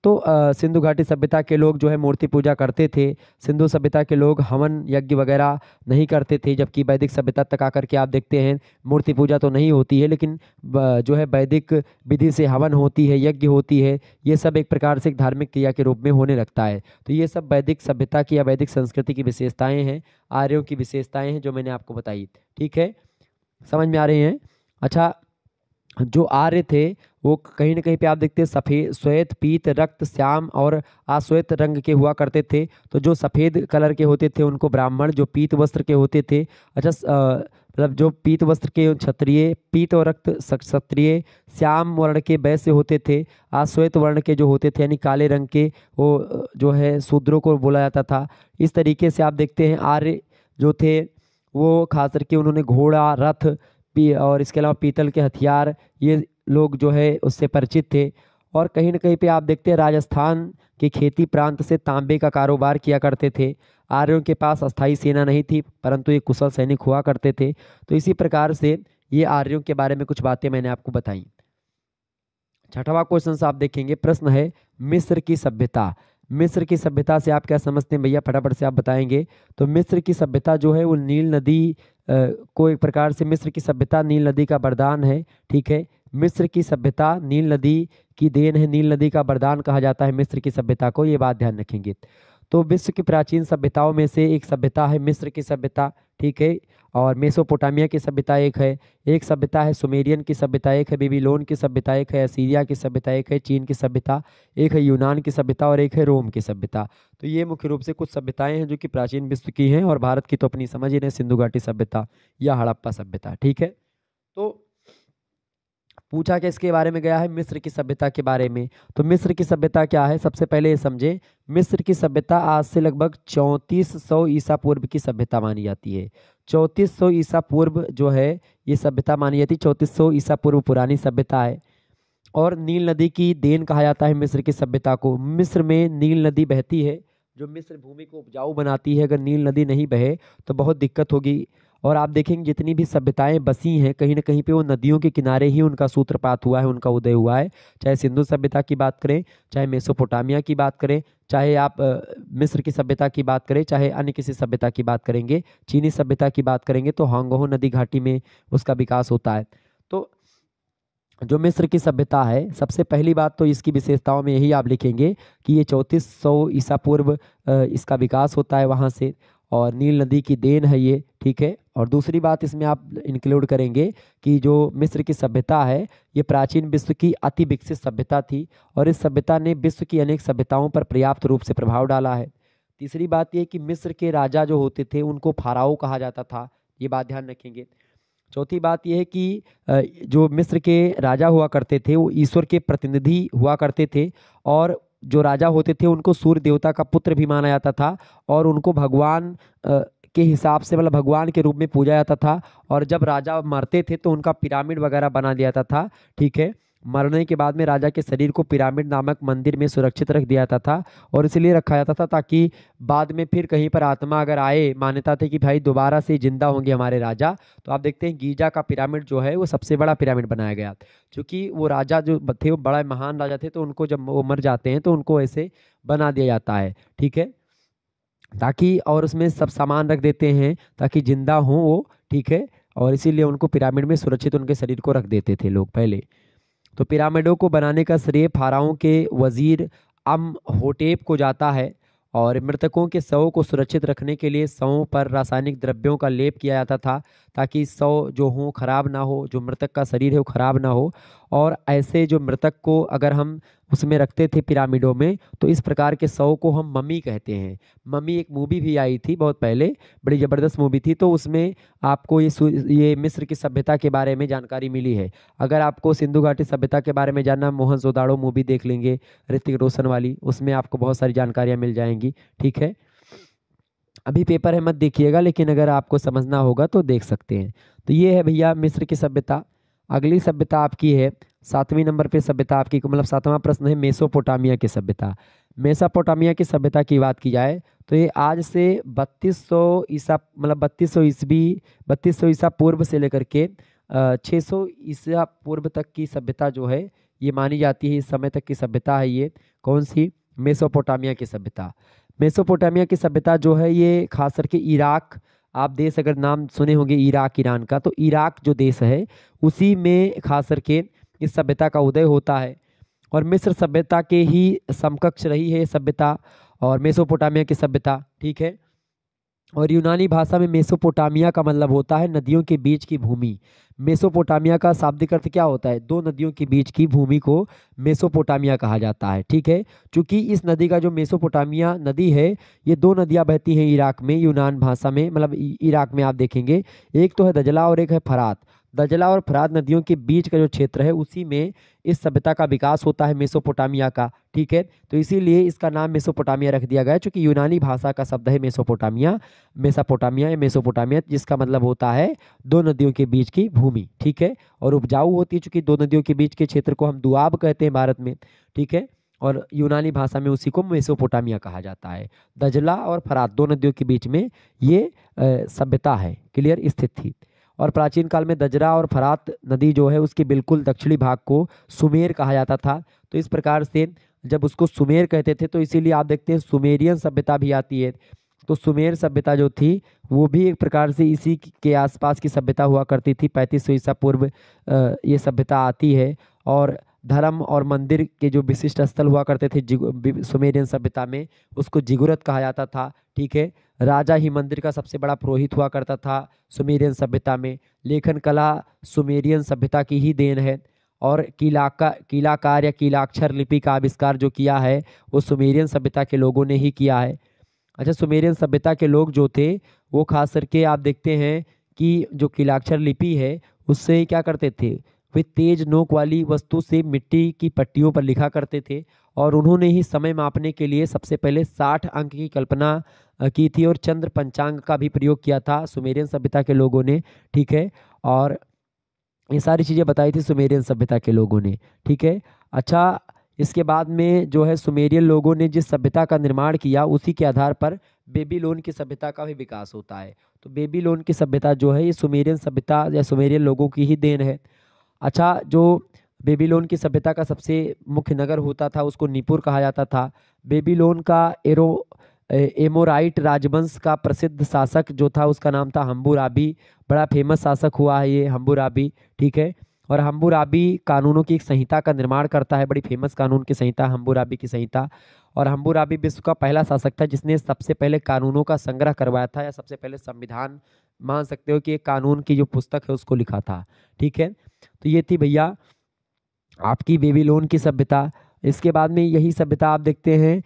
तो सिंधु घाटी सभ्यता के लोग जो है मूर्ति पूजा करते थे। सिंधु सभ्यता के लोग हवन यज्ञ वगैरह नहीं करते थे, जबकि वैदिक सभ्यता तक आकर के आप देखते हैं मूर्ति पूजा तो नहीं होती है, लेकिन जो है वैदिक विधि से हवन होती है, यज्ञ होती है। ये सब एक प्रकार से एक धार्मिक क्रिया के रूप में होने लगता है। तो ये सब वैदिक सभ्यता की या वैदिक संस्कृति की विशेषताएं हैं, आर्यों की विशेषताएं हैं जो मैंने आपको बताई। ठीक है, समझ में आ रहे हैं। अच्छा, जो आर्य थे वो कहीं ना कहीं पे आप देखते हैं सफ़ेद, श्वेत, पीत, रक्त, श्याम और आश्वेत रंग के हुआ करते थे। तो जो सफ़ेद कलर के होते थे उनको ब्राह्मण, जो पीत वस्त्र के होते थे, अच्छा मतलब जो पीत वस्त्र के क्षत्रिय, पीत और रक्त क्षत्रिय, श्याम वर्ण के वैश्य होते थे, आश्वेत वर्ण के जो होते थे यानी काले रंग के वो जो है शूद्रों को बोला जाता था। इस तरीके से आप देखते हैं आर्य जो थे वो खास करके उन्होंने घोड़ा, रथ और इसके अलावा पीतल के हथियार, ये लोग जो है उससे परिचित थे। और कहीं ना कहीं पे आप देखते हैं राजस्थान के खेती प्रांत से तांबे का कारोबार किया करते थे। आर्यों के पास अस्थाई सेना नहीं थी, परंतु ये कुशल सैनिक हुआ करते थे। तो इसी प्रकार से ये आर्यों के बारे में कुछ बातें मैंने आपको बताई। छठवां क्वेश्चन आप देखेंगे, प्रश्न है मिस्र की सभ्यता। मिस्र की सभ्यता से आप क्या समझते हैं भैया, फटाफट से आप बताएंगे। तो मिस्र की सभ्यता जो है वो नील नदी को एक प्रकार से, मिस्र की सभ्यता नील नदी का वरदान है। ठीक है, मिस्र की सभ्यता नील नदी की देन है, नील नदी का वरदान कहा जाता है मिस्र की सभ्यता को, ये बात ध्यान रखेंगे। तो विश्व की प्राचीन सभ्यताओं में से एक सभ्यता है मिस्र की सभ्यता। ठीक है, और मेसोपोटामिया की सभ्यता एक सभ्यता है सुमेरियन की सभ्यता, एक है बेबीलोन की सभ्यता, एक है असीरिया की सभ्यता, एक है चीन की सभ्यता, एक है यूनान की सभ्यता और एक है रोम की सभ्यता। तो ये मुख्य रूप से कुछ सभ्यताएं हैं जो कि प्राचीन विश्व की हैं, और भारत की तो अपनी समझ ही रहे, सिंधु घाटी सभ्यता या हड़प्पा सभ्यता। ठीक है, तो पूछा कि इसके बारे में गया है मिस्र की सभ्यता के बारे में। तो मिस्र की सभ्यता क्या है, सबसे पहले ये समझे, मिस्र की सभ्यता आज से लगभग 3400 ईसा पूर्व की सभ्यता मानी जाती है। 3400 ईसा पूर्व जो है ये सभ्यता मानी जाती है, 3400 ईसा पूर्व पुरानी सभ्यता है। और नील नदी की देन कहा जाता है मिस्र की सभ्यता को। मिस्र में नील नदी बहती है जो मिस्र भूमि को उपजाऊ बनाती है। अगर नील नदी नहीं बहे तो बहुत दिक्कत होगी। और आप देखेंगे जितनी भी सभ्यताएं बसी हैं कहीं ना कहीं पे वो नदियों के किनारे ही उनका सूत्रपात हुआ है, उनका उदय हुआ है। चाहे सिंधु सभ्यता की बात करें, चाहे मेसोपोटामिया की बात करें, चाहे आप मिस्र की सभ्यता की बात करें, चाहे अन्य किसी सभ्यता की बात करेंगे, चीनी सभ्यता की बात करेंगे, तो हांगहो नदी घाटी में उसका विकास होता है। तो जो मिस्र की सभ्यता है, सबसे पहली बात तो इसकी विशेषताओं में यही आप लिखेंगे कि ये 3400 ईसा पूर्व इसका विकास होता है वहाँ से, और नील नदी की देन है ये। ठीक है, और दूसरी बात इसमें आप इंक्लूड करेंगे कि जो मिस्र की सभ्यता है ये प्राचीन विश्व की अति विकसित सभ्यता थी, और इस सभ्यता ने विश्व की अनेक सभ्यताओं पर पर्याप्त रूप से प्रभाव डाला है। तीसरी बात ये कि मिस्र के राजा जो होते थे उनको फाराओ कहा जाता था, ये बात ध्यान रखेंगे। चौथी बात यह है कि जो मिस्र के राजा हुआ करते थे वो ईश्वर के प्रतिनिधि हुआ करते थे, और जो राजा होते थे उनको सूर्य देवता का पुत्र भी माना जाता था, और उनको भगवान के हिसाब से, मतलब भगवान के रूप में पूजा जाता था। और जब राजा मरते थे तो उनका पिरामिड वगैरह बना दिया जाता था। ठीक है, मरने के बाद में राजा के शरीर को पिरामिड नामक मंदिर में सुरक्षित रख दिया जाता था, और इसलिए रखा जाता था ताकि बाद में फिर कहीं पर आत्मा अगर आए, मान्यता थी कि भाई दोबारा से जिंदा होंगे हमारे राजा। तो आप देखते हैं गीजा का पिरामिड जो है वो सबसे बड़ा पिरामिड बनाया गया, क्योंकि वो राजा जो थे वो बड़ा महान राजा थे, तो उनको जब वो मर जाते हैं तो उनको ऐसे बना दिया जाता है। ठीक है, ताकि, और उसमें सब सामान रख देते हैं ताकि जिंदा हो वो। ठीक है, और इसीलिए उनको पिरामिड में सुरक्षित उनके शरीर को रख देते थे लोग पहले। तो पिरामिडों को बनाने का श्रेय फाराओं के वजीर अमहोटेप को जाता है, और मृतकों के शवों को सुरक्षित रखने के लिए शवों पर रासायनिक द्रव्यों का लेप किया जाता था ताकि शव जो हो खराब ना हो, जो मृतक का शरीर है वो खराब ना हो। और ऐसे जो मृतक को अगर हम उसमें रखते थे पिरामिडों में, तो इस प्रकार के शव को हम मम्मी कहते हैं। मम्मी एक मूवी भी आई थी बहुत पहले, बड़ी ज़बरदस्त मूवी थी, तो उसमें आपको ये मिस्र की सभ्यता के बारे में जानकारी मिली है। अगर आपको सिंधु घाटी सभ्यता के बारे में जानना, मोहनजोदाड़ो मूवी देख लेंगे ऋतिक रोशन वाली, उसमें आपको बहुत सारी जानकारियाँ मिल जाएंगी। ठीक है, अभी पेपर है मत देखिएगा, लेकिन अगर आपको समझना होगा तो देख सकते हैं। तो ये है भैया मिस्र की सभ्यता। अगली सभ्यता आपकी है 7वें नंबर पे सभ्यता आपकी, मतलब 7वां प्रश्न है मेसोपोटामिया की सभ्यता। मेसोपोटामिया की सभ्यता की बात की जाए तो ये आज से 3200 ईसा, मतलब 3200 ईसा पूर्व से लेकर के 600 ईसा पूर्व तक की सभ्यता जो है ये मानी जाती है। इस समय तक की सभ्यता है ये। कौन सी? मेसोपोटामिया की सभ्यता। मेसोपोटामिया की सभ्यता जो है ये खास करके इराक, आप देश अगर नाम सुने होंगे इराक ईरान का, तो इराक जो देश है उसी में खास करके इस सभ्यता का उदय होता है, और मिस्र सभ्यता के ही समकक्ष रही है सभ्यता और मेसोपोटामिया की सभ्यता। ठीक है, और यूनानी भाषा में मेसोपोटामिया का मतलब होता है नदियों के बीच की भूमि। मेसोपोटामिया का शाब्दिक अर्थ क्या होता है? दो नदियों के बीच की भूमि को मेसोपोटामिया कहा जाता है। ठीक है, चूंकि इस नदी का जो मेसोपोटामिया नदी है, ये दो नदियां बहती हैं इराक में, यूनान भाषा में, मतलब इराक में आप देखेंगे, एक तो है दजला और एक है फरात। दजला और फरात नदियों के बीच का जो क्षेत्र है उसी में इस सभ्यता का विकास होता है मेसोपोटामिया का। ठीक है, तो इसीलिए इसका नाम मेसोपोटामिया रख दिया गया है, चूंकि यूनानी भाषा का शब्द है मेसोपोटामिया, मेसोपोटामिया या मेसोपोटामिया, जिसका मतलब होता है दो नदियों के बीच की भूमि। ठीक है, और उपजाऊ होती है, चूंकि दो नदियों के बीच के क्षेत्र को हम दुआब कहते हैं भारत में। ठीक है, और यूनानी भाषा में उसी को मेसोपोटामिया कहा जाता है। दजला और फरात दो नदियों के बीच में ये सभ्यता है, क्लियर, स्थित थी। और प्राचीन काल में दजरा और फरात नदी जो है उसके बिल्कुल दक्षिणी भाग को सुमेर कहा जाता था। तो इस प्रकार से जब उसको सुमेर कहते थे, तो इसीलिए आप देखते हैं सुमेरियन सभ्यता भी आती है। तो सुमेर सभ्यता जो थी वो भी एक प्रकार से इसी के आसपास की सभ्यता हुआ करती थी। 3500 ईसा पूर्व ये सभ्यता आती है। और धर्म और मंदिर के जो विशिष्ट स्थल हुआ करते थे सुमेरियन सभ्यता में, उसको जिगुरत कहा जाता था। ठीक है, राजा ही मंदिर का सबसे बड़ा पुरोहित हुआ करता था सुमेरियन सभ्यता में। लेखन कला सुमेरियन सभ्यता की ही देन है। और कीलाकार या कीलाक्षर लिपि का आविष्कार जो किया है वो सुमेरियन सभ्यता के लोगों ने ही किया है। अच्छा, सुमेरियन सभ्यता के लोग जो थे वो खास करके आप देखते हैं कि जो कीलाक्षर लिपि है उससे क्या करते थे, वे तेज नोक वाली वस्तु से मिट्टी की पट्टियों पर लिखा करते थे। और उन्होंने ही समय मापने के लिए सबसे पहले 60 अंक की कल्पना की थी और चंद्र पंचांग का भी प्रयोग किया था सुमेरियन सभ्यता के लोगों ने। ठीक है, और ये सारी चीज़ें बताई थी सुमेरियन सभ्यता के लोगों ने। ठीक है, अच्छा, इसके बाद में जो है सुमेरियन लोगों ने जिस सभ्यता का निर्माण किया उसी के आधार पर बेबीलोन की सभ्यता का भी विकास होता है। तो बेबीलोन की सभ्यता जो है ये सुमेरियन सभ्यता या सुमेरियन लोगों की ही देन है। अच्छा, जो बेबीलोन की सभ्यता का सबसे मुख्य नगर होता था उसको निपुर कहा जाता था। बेबीलोन का एमोराइट राजवंश का प्रसिद्ध शासक जो था उसका नाम था हम्बुराबी। बड़ा फेमस शासक हुआ है ये हम्बुराबी। ठीक है, और हम्बुराबी कानूनों की एक संहिता का निर्माण करता है, बड़ी फेमस कानून की संहिता हम्बुराबी की संहिता। और हम्बुराबी विश्व का पहला शासक था जिसने सबसे पहले कानूनों का संग्रह करवाया था, या सबसे पहले संविधान मान सकते हो कि एक कानून की जो पुस्तक है उसको लिखा था। ठीक है, तो ये थी भैया आपकी बेबीलोन की सभ्यता। इसके बाद में यही सभ्यता आप देखते हैं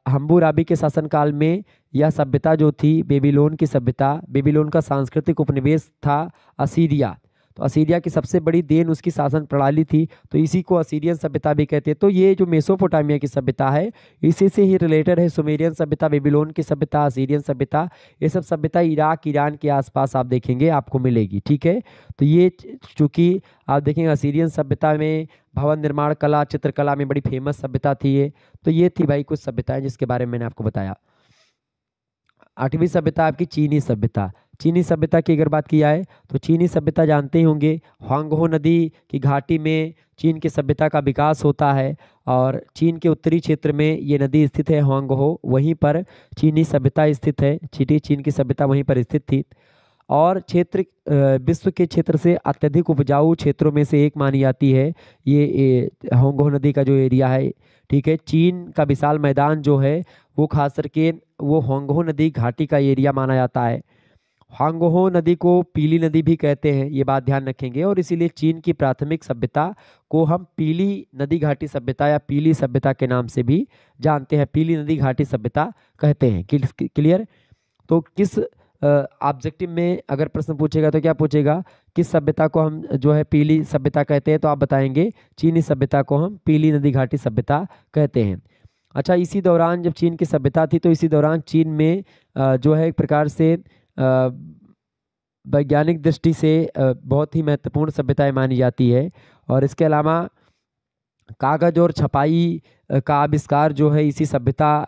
हम्बुराबी के शासनकाल में यह सभ्यता जो थी बेबीलोन की सभ्यता, बेबीलोन का सांस्कृतिक उपनिवेश था असीरिया। तो असीरिया की सबसे बड़ी देन उसकी शासन प्रणाली थी, तो इसी को असीरियन सभ्यता भी कहते हैं। तो ये जो मेसोपोटामिया की सभ्यता है इसी से ही रिलेटेड है सुमेरियन सभ्यता, बेबीलोन की सभ्यता, असीरियन सभ्यता। ये सब सभ्यता इराक ईरान के आसपास आप देखेंगे आपको मिलेगी। ठीक है, तो ये चूंकि आप देखेंगे असीरियन सभ्यता में भवन निर्माण कला, चित्रकला में बड़ी फेमस सभ्यता थी ये। तो ये थी भाई कुछ सभ्यताएं जिसके बारे में मैंने आपको बताया। 8वीं सभ्यता आपकी चीनी सभ्यता। चीनी सभ्यता की अगर बात की जाए तो चीनी सभ्यता जानते ही होंगे, हांगहो नदी की घाटी में चीन की सभ्यता का विकास होता है। और चीन के उत्तरी क्षेत्र में ये नदी स्थित है हांगहो, वहीं पर चीनी सभ्यता स्थित है। चीन की सभ्यता वहीं पर स्थित थी। और क्षेत्र विश्व के क्षेत्र से अत्यधिक उपजाऊ क्षेत्रों में से एक मानी जाती है ये होंगो नदी का जो एरिया है। ठीक है, चीन का विशाल मैदान जो है वो खास करके वो होंगो नदी घाटी का एरिया माना जाता है। होंगो नदी को पीली नदी भी कहते हैं, ये बात ध्यान रखेंगे। और इसीलिए चीन की प्राथमिक सभ्यता को हम पीली नदी घाटी सभ्यता या पीली सभ्यता के नाम से भी जानते हैं, पीली नदी घाटी सभ्यता कहते हैं। क्लियर? तो किस ऑब्जेक्टिव में अगर प्रश्न पूछेगा तो क्या पूछेगा, किस सभ्यता को हम जो है पीली सभ्यता कहते हैं, तो आप बताएंगे चीनी सभ्यता को हम पीली नदी घाटी सभ्यता कहते हैं। अच्छा, इसी दौरान जब चीन की सभ्यता थी तो इसी दौरान चीन में जो है एक प्रकार से वैज्ञानिक दृष्टि से बहुत ही महत्वपूर्ण सभ्यताएं मानी जाती है। और इसके अलावा कागज और छपाई का आविष्कार जो है इसी सभ्यता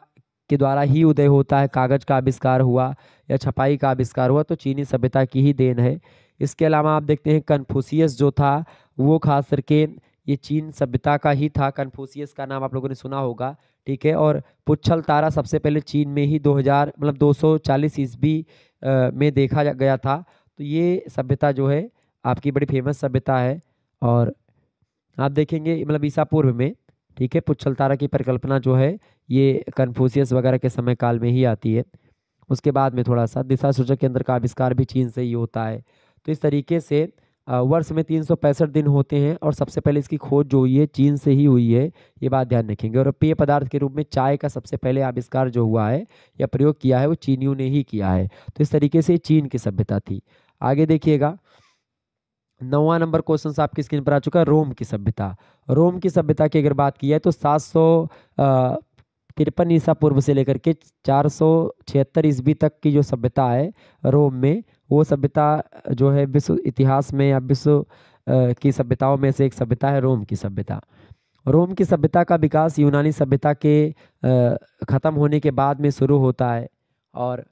के द्वारा ही उदय होता है। कागज का आविष्कार हुआ या छपाई का आविष्कार हुआ तो चीनी सभ्यता की ही देन है। इसके अलावा आप देखते हैं कन्फ्यूशियस जो था वो खास करके ये चीन सभ्यता का ही था। कन्फ्यूशियस का नाम आप लोगों ने सुना होगा। ठीक है, और पुच्छल तारा सबसे पहले चीन में ही 240 ईस्वी में देखा गया था। तो ये सभ्यता जो है आपकी बड़ी फेमस सभ्यता है। और आप देखेंगे ईसा पूर्व में, ठीक है, पुच्छल तारा की परिकल्पना जो है ये कन्फ्यूशियस वगैरह के समय काल में ही आती है। उसके बाद में थोड़ा सा दिशा सूचक केंद्र का आविष्कार भी चीन से ही होता है। तो इस तरीके से वर्ष में 365 दिन होते हैं और सबसे पहले इसकी खोज जो हुई है चीन से ही हुई है, ये बात ध्यान रखेंगे। और पेय पदार्थ के रूप में चाय का सबसे पहले आविष्कार जो हुआ है या प्रयोग किया है वो चीनियों ने ही किया है। तो इस तरीके से चीन की सभ्यता थी। आगे देखिएगा, 9वां नंबर क्वेश्चन आपकी स्क्रीन पर आ चुका है, रोम की सभ्यता। रोम की सभ्यता की अगर बात की है तो 753 ईसा पूर्व से लेकर के 476 ईस्वी तक की जो सभ्यता है रोम में, वो सभ्यता जो है विश्व इतिहास में या विश्व की सभ्यताओं में से एक सभ्यता है रोम की सभ्यता। रोम की सभ्यता का विकास यूनानी सभ्यता के खत्म होने के बाद में शुरू होता है। और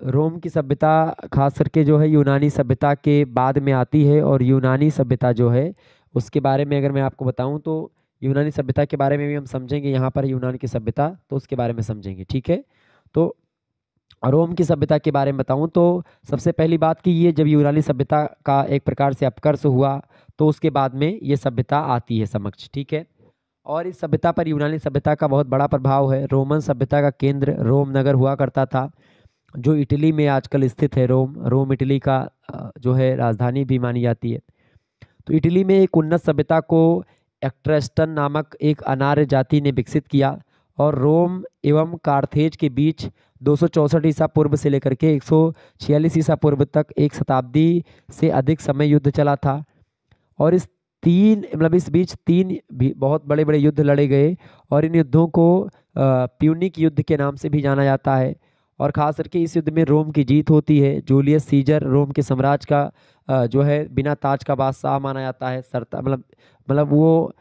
रोम की सभ्यता खास करके जो है यूनानी सभ्यता के बाद में आती है। और यूनानी सभ्यता जो है उसके बारे में अगर मैं आपको बताऊं तो यूनानी सभ्यता के बारे में भी हम समझेंगे, यहाँ पर यूनान की सभ्यता तो उसके बारे में समझेंगे, ठीक है। तो रोम की सभ्यता के बारे में बताऊं तो सबसे पहली बात कि ये जब यूनानी सभ्यता का एक प्रकार से अपकर्ष हुआ तो उसके बाद में ये सभ्यता आती है समक्ष, ठीक है। और इस सभ्यता पर यूनानी सभ्यता का बहुत बड़ा प्रभाव है। रोमन सभ्यता का केंद्र रोम नगर हुआ करता था, जो इटली में आजकल स्थित है। रोम इटली का जो है राजधानी भी मानी जाती है। तो इटली में एक उन्नत सभ्यता को एक्ट्रेस्टन नामक एक अनार्य जाति ने विकसित किया और रोम एवं कार्थेज के बीच 264 ईसा पूर्व से लेकर के 146 ईसा पूर्व तक एक शताब्दी से अधिक समय युद्ध चला था। और इस बीच तीन भी बहुत बड़े बड़े युद्ध लड़े गए और इन युद्धों को प्यूनिक युद्ध के नाम से भी जाना जाता है। और खास करके इस युद्ध में रोम की जीत होती है। जूलियस सीजर रोम के साम्राज्य का जो है बिना ताज का बादशाह माना जाता है। सरता मतलब वो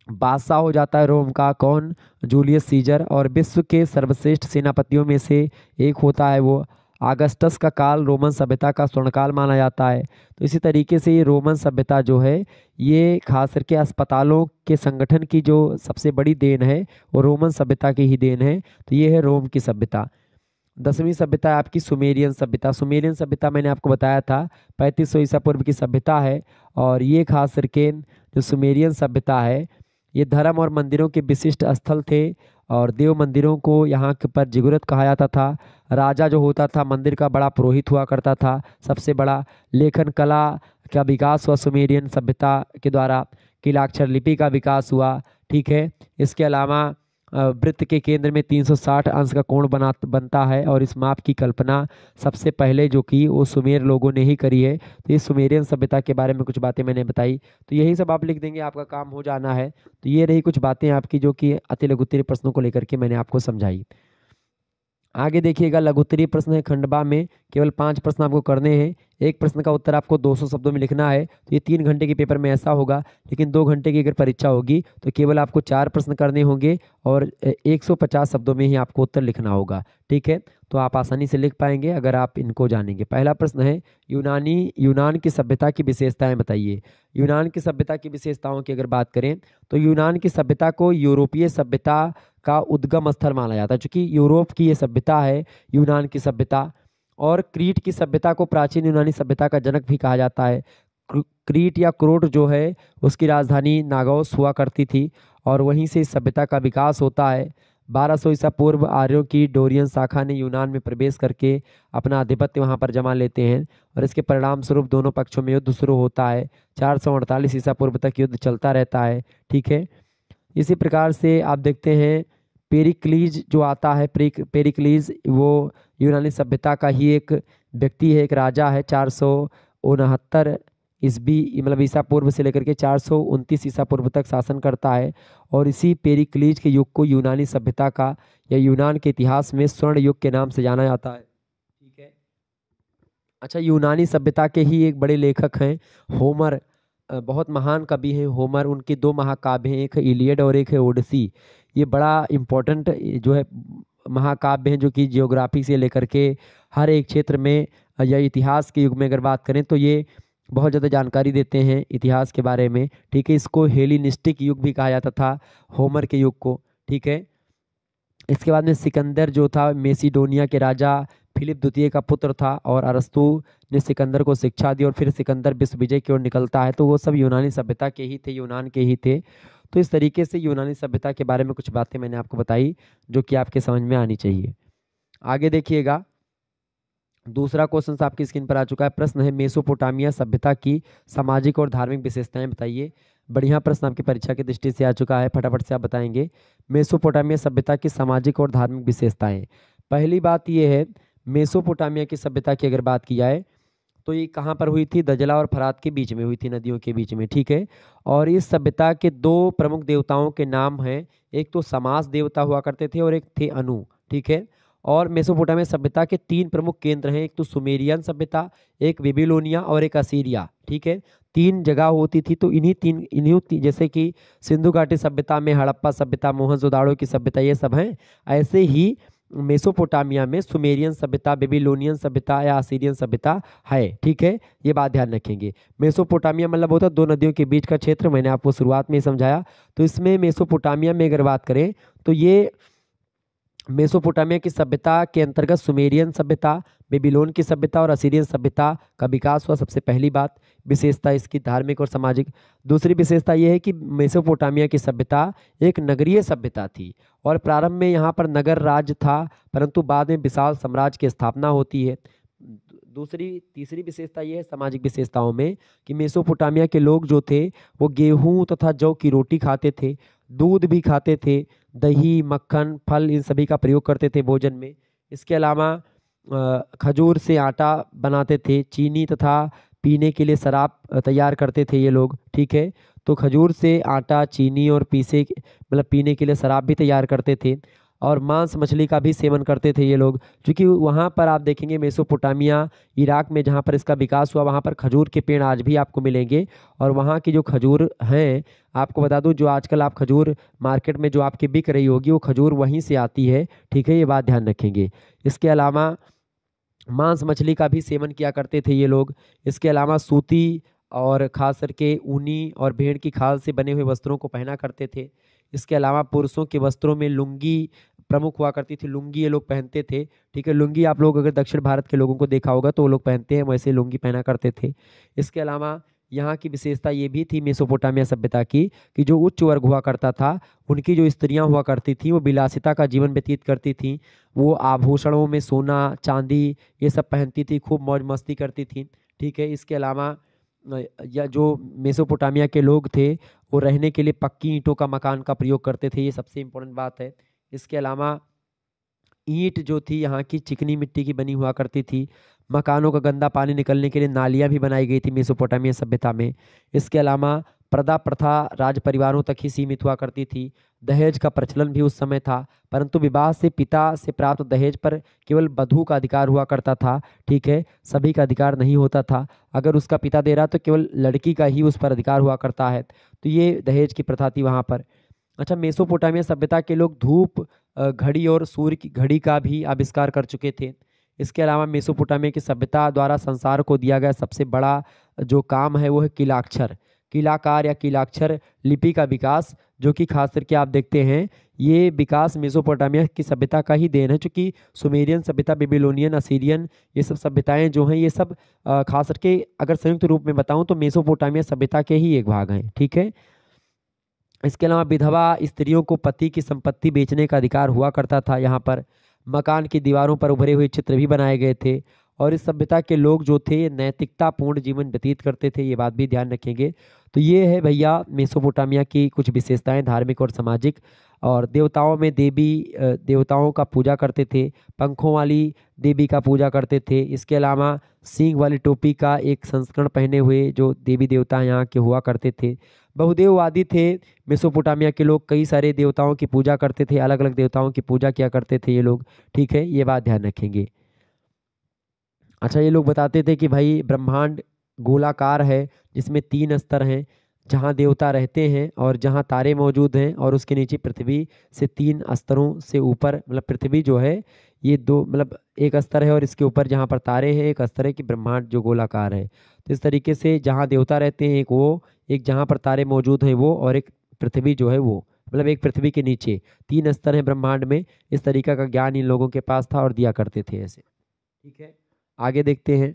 बादशाह हो जाता है रोम का। कौन? Julius Caesar. और विश्व के सर्वश्रेष्ठ सेनापतियों में से एक होता है वो। आगस्टस का काल रोमन सभ्यता का स्वर्णकाल माना जाता है। तो इसी तरीके से ये रोमन सभ्यता जो है ये खास करके अस्पतालों के संगठन की जो सबसे बड़ी देन है वो रोमन सभ्यता की ही देन है। तो ये है रोम की सभ्यता। 10वीं सभ्यता है आपकी सुमेरियन सभ्यता। सुमेरियन सभ्यता मैंने आपको बताया था 3500 ईसा पूर्व की सभ्यता है। और ये खास करके जो सुमेरियन सभ्यता है ये धर्म और मंदिरों के विशिष्ट स्थल थे और देव मंदिरों को यहाँ के पर जिगुरत कहा जाता था। राजा जो होता था मंदिर का बड़ा पुरोहित हुआ करता था। सबसे बड़ा लेखन कला का विकास हुआ सुमेरियन सभ्यता के द्वारा। किलाक्षर लिपि का विकास हुआ, ठीक है। इसके अलावा वृत्त के केंद्र में 360 अंश का कोण बनता है और इस माप की कल्पना सबसे पहले जो की वो सुमेर लोगों ने ही करी है। तो ये सुमेरियन सभ्यता के बारे में कुछ बातें मैंने बताई, तो यही सब आप लिख देंगे, आपका काम हो जाना है। तो ये रही कुछ बातें आपकी जो कि अति लघुत्तरीय प्रश्नों को लेकर के मैंने आपको समझाई। आगे देखिएगा, लघुत्तरीय प्रश्न है खंडवा में, केवल 5 प्रश्न आपको करने हैं। एक प्रश्न का उत्तर आपको 200 शब्दों में लिखना है। तो ये 3 घंटे के पेपर में ऐसा होगा, लेकिन 2 घंटे की अगर परीक्षा होगी तो केवल आपको 4 प्रश्न करने होंगे और 150 शब्दों में ही आपको उत्तर लिखना होगा, ठीक है। तो आप आसानी से लिख पाएंगे अगर आप इनको जानेंगे। पहला प्रश्न है यूनान की सभ्यता की विशेषताएं बताइए। यूनान की सभ्यता की विशेषताओं की अगर बात करें तो यूनान की सभ्यता को यूरोपीय सभ्यता का उद्गम स्थल माना जाता है, क्योंकि यूरोप की ये सभ्यता है यूनान की सभ्यता। और क्रीट की सभ्यता को प्राचीन यूनानी सभ्यता का जनक भी कहा जाता है। क्रीट या क्रोट जो है उसकी राजधानी नागौस हुआ करती थी और वहीं से इस सभ्यता का विकास होता है। 1200 ईसा पूर्व आर्यों की डोरियन शाखा ने यूनान में प्रवेश करके अपना आधिपत्य वहां पर जमा लेते हैं और इसके परिणाम स्वरूप दोनों पक्षों में युद्ध शुरू होता है। 448 ईसा पूर्व तक युद्ध चलता रहता है, ठीक है। इसी प्रकार से आप देखते हैं पेरिक्लीज जो आता है, पेरिक्लीज वो यूनानी सभ्यता का ही एक व्यक्ति है, एक राजा है। 469 ईस्वी मतलब ईसा पूर्व से लेकर के 429 ईसा पूर्व तक शासन करता है और इसी पेरिक्लीज के युग को यूनानी सभ्यता का या यूनान के इतिहास में स्वर्ण युग के नाम से जाना जाता है, ठीक है। अच्छा, यूनानी सभ्यता के ही एक बड़े लेखक हैं होमर, बहुत महान कवि हैं होमर। उनके 2 महाकाव्य हैं, एक है इलियड और एक है ओडिसी। ये बड़ा इम्पोर्टेंट जो है महाकाव्य हैं जो कि जियोग्राफी से लेकर के हर एक क्षेत्र में या इतिहास के युग में अगर बात करें तो ये बहुत ज़्यादा जानकारी देते हैं इतिहास के बारे में, ठीक है। इसको हेलिनिस्टिक युग भी कहा जाता था, होमर के युग को, ठीक है। इसके बाद में सिकंदर जो था मेसिडोनिया के राजा फिलिप द्वितीय का पुत्र था और अरस्तु ने सिकंदर को शिक्षा दी और फिर सिकंदर विश्व विजय की ओर निकलता है। तो वो सब यूनानी सभ्यता के ही थे, यूनान के ही थे। तो इस तरीके से यूनानी सभ्यता के बारे में कुछ बातें मैंने आपको बताई जो कि आपके समझ में आनी चाहिए। आगे देखिएगा, दूसरा क्वेश्चन आपकी स्क्रीन पर आ चुका है। प्रश्न है मेसोपोटामिया सभ्यता की सामाजिक और धार्मिक विशेषताएं बताइए। बढ़िया प्रश्न आपकी परीक्षा की दृष्टि से आ चुका है, फटाफट से आप बताएंगे। मेसोपोटामिया सभ्यता की सामाजिक और धार्मिक विशेषताएं। पहली बात यह है, मेसोपोटामिया की सभ्यता की अगर बात की जाए तो ये कहाँ पर हुई थी? दजला और फरात के बीच में हुई थी, नदियों के बीच में, ठीक है। और इस सभ्यता के 2 प्रमुख देवताओं के नाम हैं, एक तो समास देवता हुआ करते थे और एक थे अनु, ठीक है। और मेसोपोटामिया सभ्यता के 3 प्रमुख केंद्र हैं, एक तो सुमेरियन सभ्यता, एक बेबीलोनिया और एक असीरिया, ठीक है। 3 जगह होती थी। तो इन्हीं जैसे कि सिंधु घाटी सभ्यता में हड़प्पा सभ्यता, मोहनजोदाड़ो की सभ्यता, ये सब हैं। ऐसे ही मेसोपोटामिया में सुमेरियन सभ्यता, बेबीलोनियन सभ्यता या असीरियन सभ्यता है। ठीक है, ये बात ध्यान रखेंगे। मेसोपोटामिया मतलब होता है दो नदियों के बीच का क्षेत्र, मैंने आपको शुरुआत में ही समझाया। तो इसमें मेसोपोटामिया में अगर बात करें तो ये मेसोपोटामिया की सभ्यता के अंतर्गत सुमेरियन सभ्यता, बेबीलोन की सभ्यता और असीरियन सभ्यता का विकास हुआ। सबसे पहली बात विशेषता इसकी धार्मिक और सामाजिक। दूसरी विशेषता यह है कि मेसोपोटामिया की सभ्यता एक नगरीय सभ्यता थी और प्रारंभ में यहाँ पर नगर राज्य था, परंतु बाद में विशाल साम्राज्य की स्थापना होती है। तीसरी विशेषता यह है सामाजिक विशेषताओं में कि मेसोपोटामिया के लोग जो थे वो गेहूं तथा जौ की रोटी खाते थे, दूध भी खाते थे, दही, मक्खन, फल इन सभी का प्रयोग करते थे भोजन में। इसके अलावा खजूर से आटा बनाते थे, चीनी तथा पीने के लिए शराब तैयार करते थे ये लोग। ठीक है, तो खजूर से आटा, चीनी और पीने के लिए शराब भी तैयार करते थे और मांस मछली का भी सेवन करते थे ये लोग। क्योंकि वहाँ पर आप देखेंगे मेसोपोटामिया, इराक में जहाँ पर इसका विकास हुआ वहाँ पर खजूर के पेड़ आज भी आपको मिलेंगे और वहाँ की जो खजूर हैं, आपको बता दूं जो आजकल आप खजूर मार्केट में जो आपकी बिक रही होगी वो खजूर वहीं से आती है। ठीक है, ये बात ध्यान रखेंगे। इसके अलावा मांस मछली का भी सेवन किया करते थे ये लोग। इसके अलावा सूती और खास करके ऊनी और भेड़ की खाल से बने हुए वस्त्रों को पहना करते थे। इसके अलावा पुरुषों के वस्त्रों में लुंगी प्रमुख हुआ करती थी, लुंगी ये लोग पहनते थे। ठीक है, लुंगी आप लोग अगर दक्षिण भारत के लोगों को देखा होगा तो वो लोग पहनते हैं, वैसे लुंगी पहना करते थे। इसके अलावा यहाँ की विशेषता ये भी थी मेसोपोटामिया सभ्यता की कि जो उच्च वर्ग हुआ करता था उनकी जो स्त्रियां हुआ करती थी वो विलासिता का जीवन व्यतीत करती थी। वो आभूषणों में सोना चांदी ये सब पहनती थी, खूब मौज मस्ती करती थी। ठीक है, इसके अलावा या जो मेसोपोटामिया के लोग थे वो रहने के लिए पक्की ईंटों का मकान का प्रयोग करते थे, ये सबसे इम्पोर्टेंट बात है। इसके अलावा ईंट जो थी यहाँ की चिकनी मिट्टी की बनी हुआ करती थी। मकानों का गंदा पानी निकलने के लिए नालियाँ भी बनाई गई थी मेसोपोटामिया सभ्यता में। इसके अलावा पर्दा प्रथा राज परिवारों तक ही सीमित हुआ करती थी। दहेज का प्रचलन भी उस समय था, परंतु विवाह से पिता से प्राप्त दहेज पर केवल वधू का अधिकार हुआ करता था। ठीक है, सभी का अधिकार नहीं होता था। अगर उसका पिता दे रहा तो केवल लड़की का ही उस पर अधिकार हुआ करता है। तो ये दहेज की प्रथा थी वहाँ पर। अच्छा, मेसोपोटामिया सभ्यता के लोग धूप, घड़ी और सूर्य की घड़ी का भी आविष्कार कर चुके थे। इसके अलावा मेसोपोटामिया की सभ्यता द्वारा संसार को दिया गया सबसे बड़ा जो काम है वो है किलाक्षर, किलाकार या किलाक्षर लिपि का विकास, जो कि खास करके आप देखते हैं ये विकास मेसोपोटामिया की सभ्यता का ही देन है। चूँकि सुमेरियन सभ्यता, बेबीलोनियन, असीरियन ये सब सभ्यताएं जो हैं ये सब खास करके अगर संयुक्त रूप में बताऊं तो मेसोपोटामिया सभ्यता के ही एक भाग हैं। ठीक है, इसके अलावा विधवा स्त्रियों को पति की संपत्ति बेचने का अधिकार हुआ करता था। यहाँ पर मकान की दीवारों पर उभरे हुए चित्र भी बनाए गए थे और इस सभ्यता के लोग जो थे नैतिकतापूर्ण जीवन व्यतीत करते थे, ये बात भी ध्यान रखेंगे। तो ये है भैया मेसोपोटामिया की कुछ विशेषताएं धार्मिक और सामाजिक। और देवताओं में देवताओं का पूजा करते थे, पंखों वाली देवी का पूजा करते थे। इसके अलावा सींग वाली टोपी का एक संस्करण पहने हुए जो देवी देवता यहाँ के हुआ करते थे। बहुदेववादी थे मेसोपोटामिया के लोग, कई सारे देवताओं की पूजा करते थे, अलग अलग देवताओं की पूजा किया करते थे ये लोग। ठीक है, ये बात ध्यान रखेंगे। अच्छा, ये लोग बताते थे कि भाई ब्रह्मांड गोलाकार है जिसमें 3 स्तर हैं, जहाँ देवता रहते हैं और जहाँ तारे मौजूद हैं, और उसके नीचे पृथ्वी से 3 स्तरों से ऊपर, मतलब पृथ्वी जो है ये दो, मतलब एक स्तर है और इसके ऊपर जहाँ पर तारे हैं एक स्तर है कि ब्रह्मांड जो गोलाकार है। तो इस तरीके से जहाँ देवता रहते हैं एक वो, एक जहाँ पर तारे मौजूद हैं वो, और एक पृथ्वी जो है वो, मतलब एक पृथ्वी के नीचे 3 स्तर हैं ब्रह्मांड में। इस तरीका का ज्ञान इन लोगों के पास था और दिया करते थे ऐसे। ठीक है, आगे देखते हैं।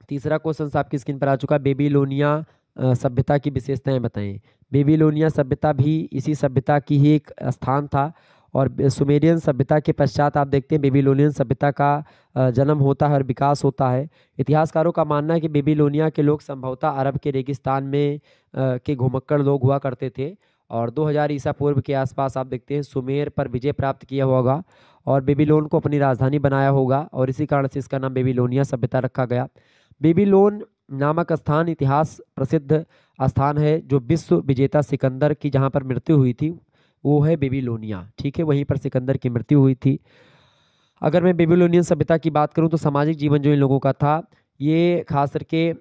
तीसरा क्वेश्चन आपकी स्क्रीन पर आ चुका है, बेबीलोनिया सभ्यता की विशेषताएं बताएं। बेबीलोनिया सभ्यता भी इसी सभ्यता की ही एक स्थान था और सुमेरियन सभ्यता के पश्चात आप देखते हैं बेबीलोनियन सभ्यता का जन्म होता है और विकास होता है। इतिहासकारों का मानना है कि बेबीलोनिया के लोग संभवतः अरब के रेगिस्तान में के घुमक्कड़ लोग हुआ करते थे और 2000 ईसा पूर्व के आसपास आप देखते हैं सुमेर पर विजय प्राप्त किया होगा और बेबीलोन को अपनी राजधानी बनाया होगा और इसी कारण से इसका नाम बेबीलोनिया सभ्यता रखा गया। बेबीलोन नामक स्थान इतिहास प्रसिद्ध स्थान है जो विश्व विजेता सिकंदर की जहाँ पर मृत्यु हुई थी वो है बेबीलोनिया। ठीक है, वहीं पर सिकंदर की मृत्यु हुई थी। अगर मैं बेबीलोनियन सभ्यता की बात करूं तो सामाजिक जीवन जो इन लोगों का था, ये खास करके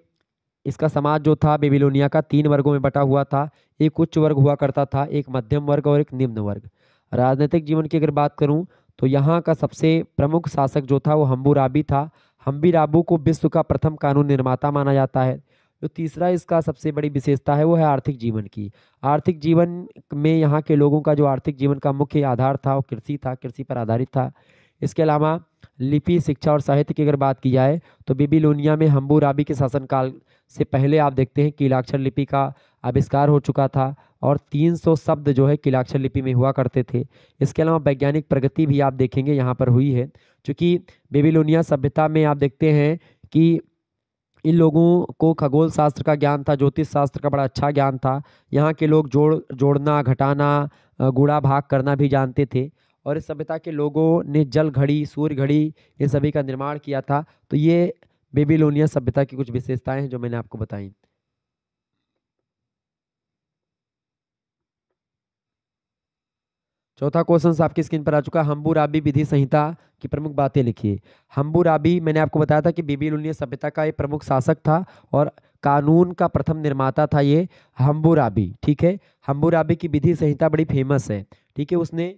इसका समाज जो था बेबीलोनिया का 3 वर्गों में बटा हुआ था। एक उच्च वर्ग हुआ करता था, एक मध्यम वर्ग और एक निम्न वर्ग। राजनीतिक जीवन की अगर बात करूं तो यहाँ का सबसे प्रमुख शासक जो था वो हम्बुराबी था। हम्बीराबू को विश्व का प्रथम कानून निर्माता माना जाता है। जो तीसरा इसका सबसे बड़ी विशेषता है वो है आर्थिक जीवन की। आर्थिक जीवन में यहाँ के लोगों का जो आर्थिक जीवन का मुख्य आधार था वो कृषि था, कृषि पर आधारित था। इसके अलावा लिपि, शिक्षा और साहित्य की अगर बात की जाए तो बेबीलोनिया में हम्बुराबी के शासनकाल से पहले आप देखते हैं कीलाक्षर लिपि का आविष्कार हो चुका था और 300 शब्द जो है कीलाक्षर लिपि में हुआ करते थे। इसके अलावा वैज्ञानिक प्रगति भी आप देखेंगे यहाँ पर हुई है, क्योंकि बेबीलोनिया सभ्यता में आप देखते हैं कि इन लोगों को खगोल शास्त्र का ज्ञान था, ज्योतिष शास्त्र का बड़ा अच्छा ज्ञान था। यहाँ के लोग जोड़ना, घटाना, गुणा भाग करना भी जानते थे। और इस सभ्यता के लोगों ने जल घड़ी, सूर्य घड़ी, ये सभी का निर्माण किया था। तो ये बेबीलोनिया सभ्यता की कुछ विशेषताएं हैं जो मैंने आपको बताई। चौथा क्वेश्चन आपकी स्क्रीन पर आ चुका है, हम्बुराबी विधि संहिता की प्रमुख बातें लिखिए। हम्बुराबी, मैंने आपको बताया था कि बेबीलोनियन सभ्यता का एक प्रमुख शासक था और कानून का प्रथम निर्माता था ये हम्बुराबी। ठीक है, हम्बुराबी की विधि संहिता बड़ी फेमस है। ठीक है, उसने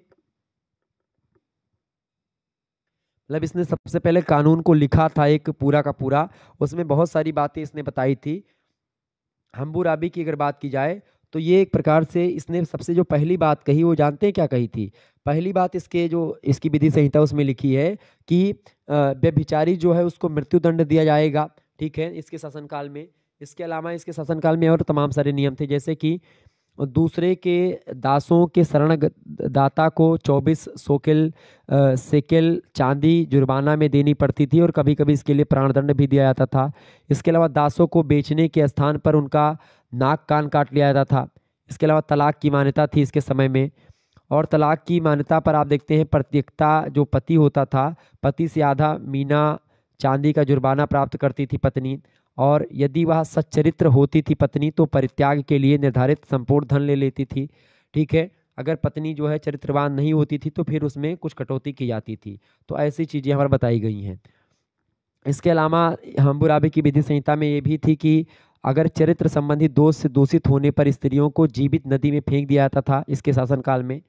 मतलब इसने सबसे पहले कानून को लिखा था एक पूरा का पूरा, उसमें बहुत सारी बातें इसने बताई थी। हम्बुराबी की अगर बात की जाए तो ये एक प्रकार से इसने सबसे जो पहली बात कही वो जानते हैं क्या कही थी? पहली बात इसके जो इसकी विधि संहिता उसमें लिखी है कि व्यभिचारी जो है उसको मृत्युदंड दिया जाएगा। ठीक है, इसके शासनकाल में। इसके अलावा इसके शासनकाल में और तमाम सारे नियम थे, जैसे कि दूसरे के दासों के शरण दाता को 24 सेकेल चांदी जुर्माना में देनी पड़ती थी और कभी कभी इसके लिए प्राणदंड भी दिया जाता था। इसके अलावा दासों को बेचने के स्थान पर उनका नाक कान काट लिया जाता था। इसके अलावा तलाक की मान्यता थी इसके समय में, और तलाक की मान्यता पर आप देखते हैं प्रत्येकता जो पति होता था, पति से आधा मीना चांदी का जुर्माना प्राप्त करती थी पत्नी, और यदि वह सच्चरित्र होती थी पत्नी तो परित्याग के लिए निर्धारित संपूर्ण धन ले लेती थी। ठीक है, अगर पत्नी जो है चरित्रवान नहीं होती थी तो फिर उसमें कुछ कटौती की जाती थी। तो ऐसी चीज़ें हमारे बताई गई हैं। इसके अलावा हम्बुराबी की विधि संहिता में ये भी थी कि अगर चरित्र संबंधी दोष से दूषित होने पर स्त्रियों को जीवित नदी में फेंक दिया जाता था इसके शासनकाल में,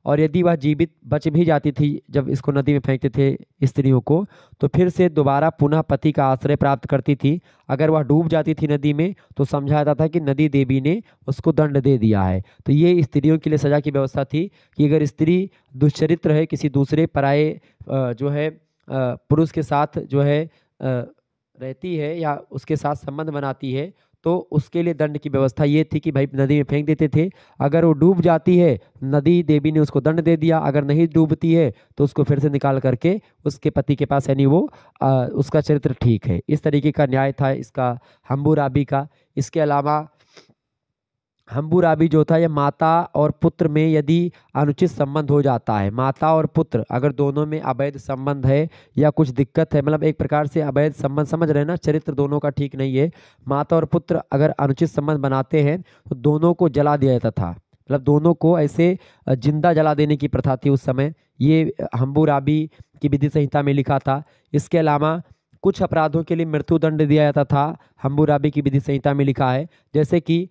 और यदि वह जीवित बच भी जाती थी जब इसको नदी में फेंकते थे स्त्रियों को, तो फिर से दोबारा पुनः पति का आश्रय प्राप्त करती थी। अगर वह डूब जाती थी नदी में तो समझा जाता था कि नदी देवी ने उसको दंड दे दिया है। तो ये स्त्रियों के लिए सजा की व्यवस्था थी कि अगर स्त्री दुष्चरित्र है, किसी दूसरे पराये जो है पुरुष के साथ जो है रहती है या उसके साथ संबंध बनाती है, तो उसके लिए दंड की व्यवस्था ये थी कि भाई नदी में फेंक देते थे। अगर वो डूब जाती है, नदी देवी ने उसको दंड दे दिया, अगर नहीं डूबती है तो उसको फिर से निकाल करके उसके पति के पास, यानी वो उसका चरित्र ठीक है। इस तरीके का न्याय था इसका हम्बुराबी का। इसके अलावा हम्बुराबी जो था, यह माता और पुत्र में यदि अनुचित संबंध हो जाता है, माता और पुत्र अगर दोनों में अवैध संबंध है या कुछ दिक्कत है, मतलब एक प्रकार से अवैध संबंध, समझ रहे हैं ना, चरित्र दोनों का ठीक नहीं है, माता और पुत्र अगर अनुचित संबंध बनाते हैं तो दोनों को जला दिया जाता था। मतलब दोनों को ऐसे जिंदा जला देने की प्रथा थी उस समय। ये हम्बुराबी की विधि संहिता में लिखा था। इसके अलावा कुछ अपराधों के लिए मृत्युदंड दिया जाता था, हम्बुराबी की विधि संहिता में लिखा है। जैसे कि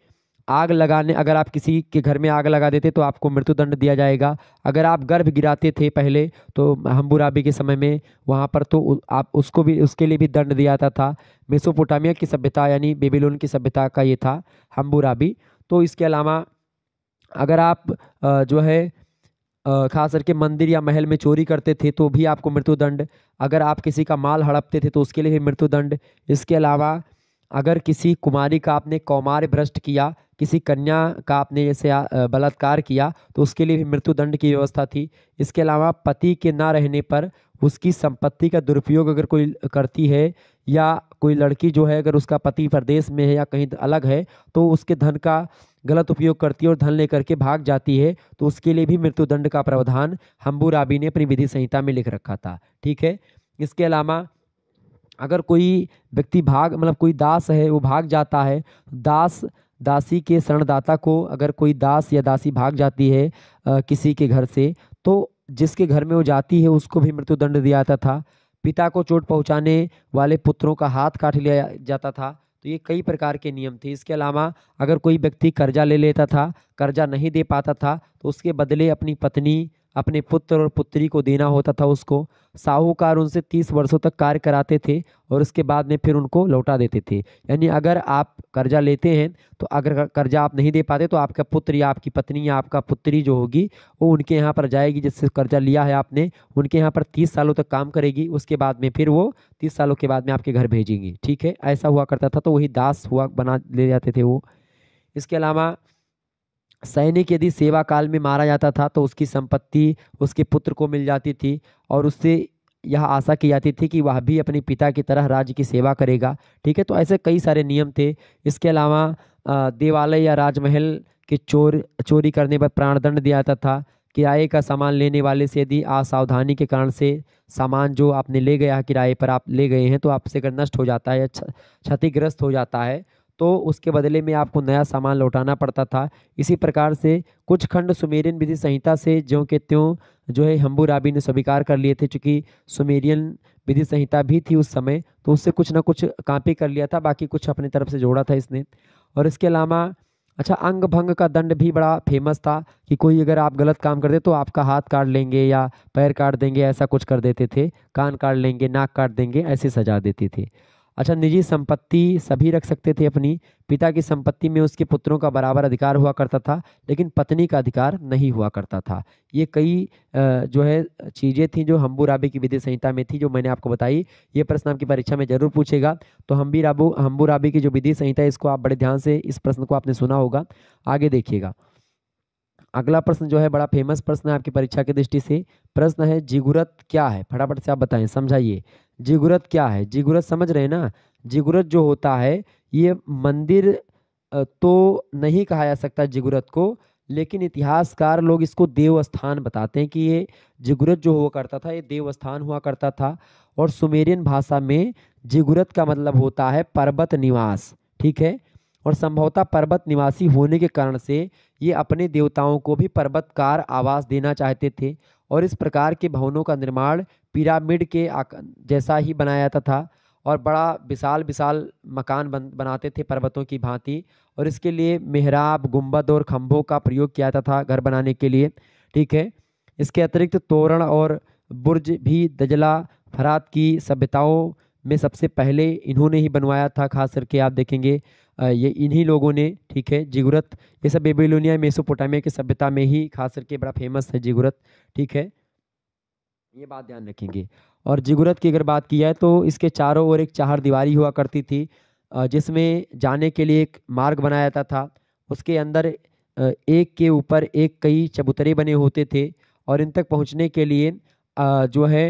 आग लगाने, अगर आप किसी के घर में आग लगा देते तो आपको मृत्युदंड दिया जाएगा। अगर आप गर्भ गिराते थे पहले तो हम्बुराबी के समय में वहाँ पर तो आप उसको भी, उसके लिए भी दंड दिया जाता था। मेसोपोटामिया की सभ्यता यानी बेबीलोन की सभ्यता का ये था हम्बुराबी। तो इसके अलावा अगर आप जो है खास करके मंदिर या महल में चोरी करते थे तो भी आपको मृत्युदंड, अगर आप किसी का माल हड़पते थे तो उसके लिए भी मृत्युदंड। इसके अलावा अगर किसी कुमारी का आपने कौमार्य भ्रष्ट किया, किसी कन्या का आपने जैसे बलात्कार किया तो उसके लिए भी मृत्युदंड की व्यवस्था थी। इसके अलावा पति के ना रहने पर उसकी संपत्ति का दुरुपयोग अगर कोई करती है, या कोई लड़की जो है अगर उसका पति परदेश में है या कहीं अलग है तो उसके धन का गलत उपयोग करती है और धन लेकर के भाग जाती है, तो उसके लिए भी मृत्युदंड का प्रावधान हम्बुराबी ने अपनी विधि संहिता में लिख रखा था। ठीक है, इसके अलावा अगर कोई व्यक्ति मतलब कोई दास है वो भाग जाता है, दासी के शरणदाता को अगर कोई दास या दासी भाग जाती है किसी के घर से, तो जिसके घर में वो जाती है उसको भी मृत्युदंड दिया जाता था। पिता को चोट पहुंचाने वाले पुत्रों का हाथ काट लिया जाता था। तो ये कई प्रकार के नियम थे। इसके अलावा अगर कोई व्यक्ति कर्जा ले लेता था, कर्जा नहीं दे पाता था, तो उसके बदले अपनी पत्नी, अपने पुत्र और पुत्री को देना होता था उसको। साहूकार उनसे 30 वर्षों तक कार्य कराते थे और उसके बाद में फिर उनको लौटा देते थे। यानी अगर आप कर्जा लेते हैं तो अगर कर्जा आप नहीं दे पाते तो आपका पुत्र या आपकी पत्नी या आपका पुत्री जो होगी वो उनके यहाँ पर जाएगी, जिससे कर्जा लिया है आपने, उनके यहाँ पर 30 सालों तक काम करेगी। उसके बाद में फिर वो 30 सालों के बाद में आपके घर भेजेंगी। ठीक है, ऐसा हुआ करता था, तो वही दास हुआ बना ले जाते थे वो। इसके अलावा सैनिक यदि सेवा काल में मारा जाता था तो उसकी संपत्ति उसके पुत्र को मिल जाती थी और उससे यह आशा की जाती थी कि वह भी अपने पिता की तरह राज्य की सेवा करेगा। ठीक है, तो ऐसे कई सारे नियम थे। इसके अलावा देवालय या राजमहल के चोरी करने पर प्राणदंड दिया जाता था। किराए का सामान लेने वाले से यदि असावधानी के कारण से सामान जो आपने ले गया है, किराए पर आप ले गए हैं, तो आपसे अगर नष्ट हो जाता है या क्षतिग्रस्त हो जाता है तो उसके बदले में आपको नया सामान लौटाना पड़ता था। इसी प्रकार से कुछ खंड सुमेरियन विधि संहिता से ज्यों के त्यों जो है हम्बुराबी ने स्वीकार कर लिए थे, चूंकि सुमेरियन विधि संहिता भी थी उस समय, तो उससे कुछ ना कुछ कॉपी कर लिया था, बाकी कुछ अपनी तरफ से जोड़ा था इसने। और इसके अलावा अच्छा, अंग भंग का दंड भी बड़ा फेमस था कि कोई अगर आप गलत काम करते तो आपका हाथ काट लेंगे या पैर काट देंगे, ऐसा कुछ कर देते थे। कान काट लेंगे, नाक काट देंगे, ऐसे सजा देते थे। अच्छा, निजी संपत्ति सभी रख सकते थे अपनी। पिता की संपत्ति में उसके पुत्रों का बराबर अधिकार हुआ करता था, लेकिन पत्नी का अधिकार नहीं हुआ करता था। ये कई जो है चीज़ें थी जो हम्बुराबी की विधि संहिता में थी, जो मैंने आपको बताई। ये प्रश्न आपकी परीक्षा में जरूर पूछेगा। तो हम्बुराबी की जो विधि संहिता है, इसको आप बड़े ध्यान से, इस प्रश्न को आपने सुना होगा। आगे देखिएगा, अगला प्रश्न जो है बड़ा फेमस प्रश्न है आपकी परीक्षा की दृष्टि से। प्रश्न है जिगुरत क्या है? फटाफट से आप बताएं, समझाइए। जिगुरत क्या है? जिगुरत समझ रहे हैं ना? जिगुरत जो होता है, ये मंदिर तो नहीं कहा जा सकता जिगुरत को, लेकिन इतिहासकार लोग इसको देवस्थान बताते हैं कि ये जिगुरत जो हुआ करता था ये देवस्थान हुआ करता था। और सुमेरियन भाषा में जिगुरत का मतलब होता है पर्वत निवास। ठीक है, और संभवतः पर्वत निवासी होने के कारण से ये अपने देवताओं को भी पर्वतकार आवास देना चाहते थे और इस प्रकार के भवनों का निर्माण पिरामिड के जैसा ही बनाया जाता था और बड़ा विशाल विशाल मकान बनाते थे पर्वतों की भांति। और इसके लिए मेहराब, गुंबद और खंभों का प्रयोग किया जाता था घर बनाने के लिए। ठीक है, इसके अतिरिक्त तोरण और बुर्ज भी दजला फरात की सभ्यताओं में सबसे पहले इन्होंने ही बनवाया था। खास करके आप देखेंगे ये इन्हीं लोगों ने। ठीक है, जिगुरत ये सब बेबीलोनिया मेसोपोटामिया की सभ्यता में ही खास करके बड़ा फेमस है जिगुरत। ठीक है, ये बात ध्यान रखेंगे। और जिगुरत की अगर बात की जाए तो इसके चारों ओर एक चार दीवारी हुआ करती थी, जिसमें जाने के लिए एक मार्ग बनाया जाता था। उसके अंदर एक के ऊपर एक कई चबूतरे बने होते थे और इन तक पहुंचने के लिए जो है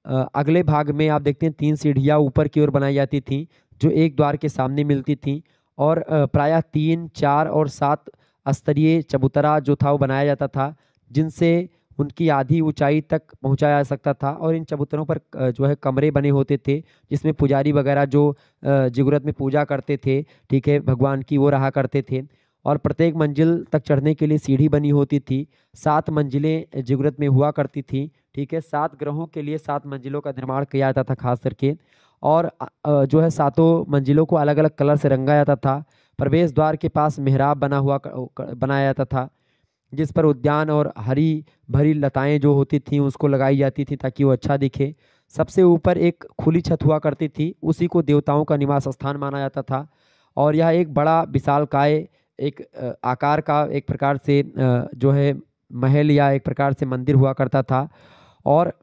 अगले भाग में आप देखते हैं 3 सीढ़ियाँ ऊपर की ओर बनाई जाती थी जो एक द्वार के सामने मिलती थी। और प्रायः 3, 4 और 7 स्तरीय चबूतरा जो था वो बनाया जाता था, जिनसे उनकी आधी ऊंचाई तक पहुंचाया जा सकता था। और इन चबूतरों पर जो है कमरे बने होते थे, जिसमें पुजारी वगैरह जो जिगुरत में पूजा करते थे, ठीक है, भगवान की, वो रहा करते थे। और प्रत्येक मंजिल तक चढ़ने के लिए सीढ़ी बनी होती थी। 7 मंजिलें जिगुरत में हुआ करती थी। ठीक है, 7 ग्रहों के लिए 7 मंजिलों का निर्माण किया जाता था खास करके। और जो है 7 मंजिलों को अलग अलग कलर से रंगा जाता था। प्रवेश द्वार के पास मेहराब बनाया जाता था, जिस पर उद्यान और हरी भरी लताएं जो होती थीं उसको लगाई जाती थी ताकि वो अच्छा दिखे। सबसे ऊपर एक खुली छत हुआ करती थी, उसी को देवताओं का निवास स्थान माना जाता था। और यह एक बड़ा विशालकाय एक आकार का एक प्रकार से जो है महल या एक प्रकार से मंदिर हुआ करता था। और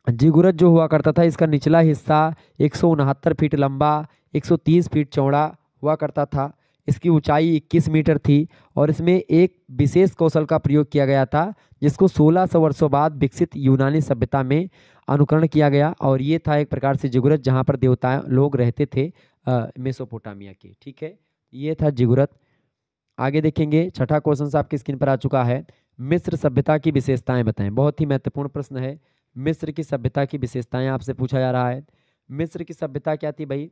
जिगुरत जो हुआ करता था, इसका निचला हिस्सा 169 फीट लंबा, 130 फीट चौड़ा हुआ करता था। इसकी ऊंचाई 21 मीटर थी और इसमें एक विशेष कौशल का प्रयोग किया गया था, जिसको 1600 वर्षों बाद विकसित यूनानी सभ्यता में अनुकरण किया गया। और ये था एक प्रकार से जिगुरत, जहाँ पर देवता लोग रहते थे मेसोपोटामिया के। ठीक है, ये था जिगुरत। आगे देखेंगे, छठा क्वेश्चन आपकी स्क्रीन पर आ चुका है। मिस्र सभ्यता की विशेषताएं बताएं। बहुत ही महत्वपूर्ण प्रश्न है। मिस्र की सभ्यता की विशेषताएं आपसे पूछा जा रहा है। मिस्र की सभ्यता क्या थी भाई?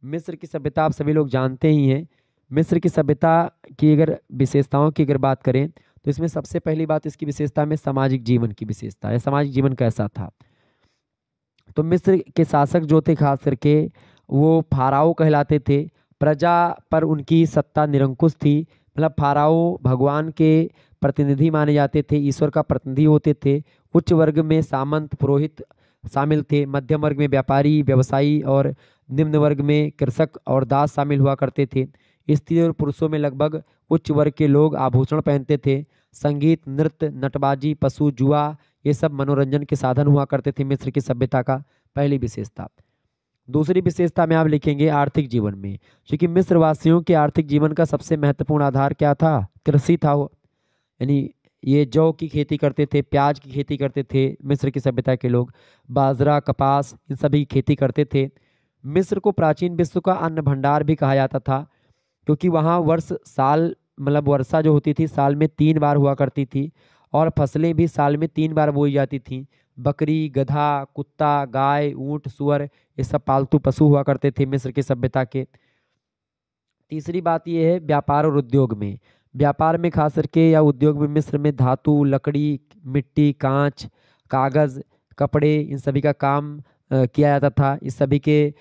मिस्र की सभ्यता आप सभी लोग जानते ही हैं। मिस्र की सभ्यता की अगर विशेषताओं की अगर बात करें तो इसमें सबसे पहली बात इसकी विशेषता में सामाजिक जीवन की विशेषता है। सामाजिक जीवन कैसा था? तो मिस्र के शासक जो थे खास करके वो फाराओ कहलाते थे। प्रजा पर उनकी सत्ता निरंकुश थी। मतलब फाराओ भगवान के प्रतिनिधि माने जाते थे, ईश्वर का प्रतिनिधि होते थे। उच्च वर्ग में सामंत पुरोहित शामिल थे, मध्यम वर्ग में व्यापारी व्यवसायी और निम्न वर्ग में कृषक और दास शामिल हुआ करते थे। स्त्री और पुरुषों में लगभग उच्च वर्ग के लोग आभूषण पहनते थे। संगीत, नृत्य, नटबाजी, पशु, जुआ, ये सब मनोरंजन के साधन हुआ करते थे। मिस्र की सभ्यता का पहली विशेषता। दूसरी विशेषता में आप लिखेंगे आर्थिक जीवन में, क्योंकि मिस्र वासियों के आर्थिक जीवन का सबसे महत्वपूर्ण आधार क्या था? कृषि था। यानी ये जौ की खेती करते थे, प्याज की खेती करते थे मिस्र की सभ्यता के लोग, बाजरा, कपास, इन सभी की खेती करते थे। मिस्र को प्राचीन विश्व का अन्न भंडार भी कहा जाता था, क्योंकि वहाँ वर्षा जो होती थी साल में 3 बार हुआ करती थी, और फसलें भी साल में 3 बार बोई जाती थी। बकरी, गधा, कुत्ता, गाय, ऊंट, सुअर, ये सब पालतू पशु हुआ करते थे मिस्र की सभ्यता के। तीसरी बात यह है व्यापार और उद्योग में। व्यापार में खास करके या उद्योग में मिस्र में धातु, लकड़ी, मिट्टी, कांच, कागज, कपड़े, इन सभी का काम किया जाता था। इस सभी के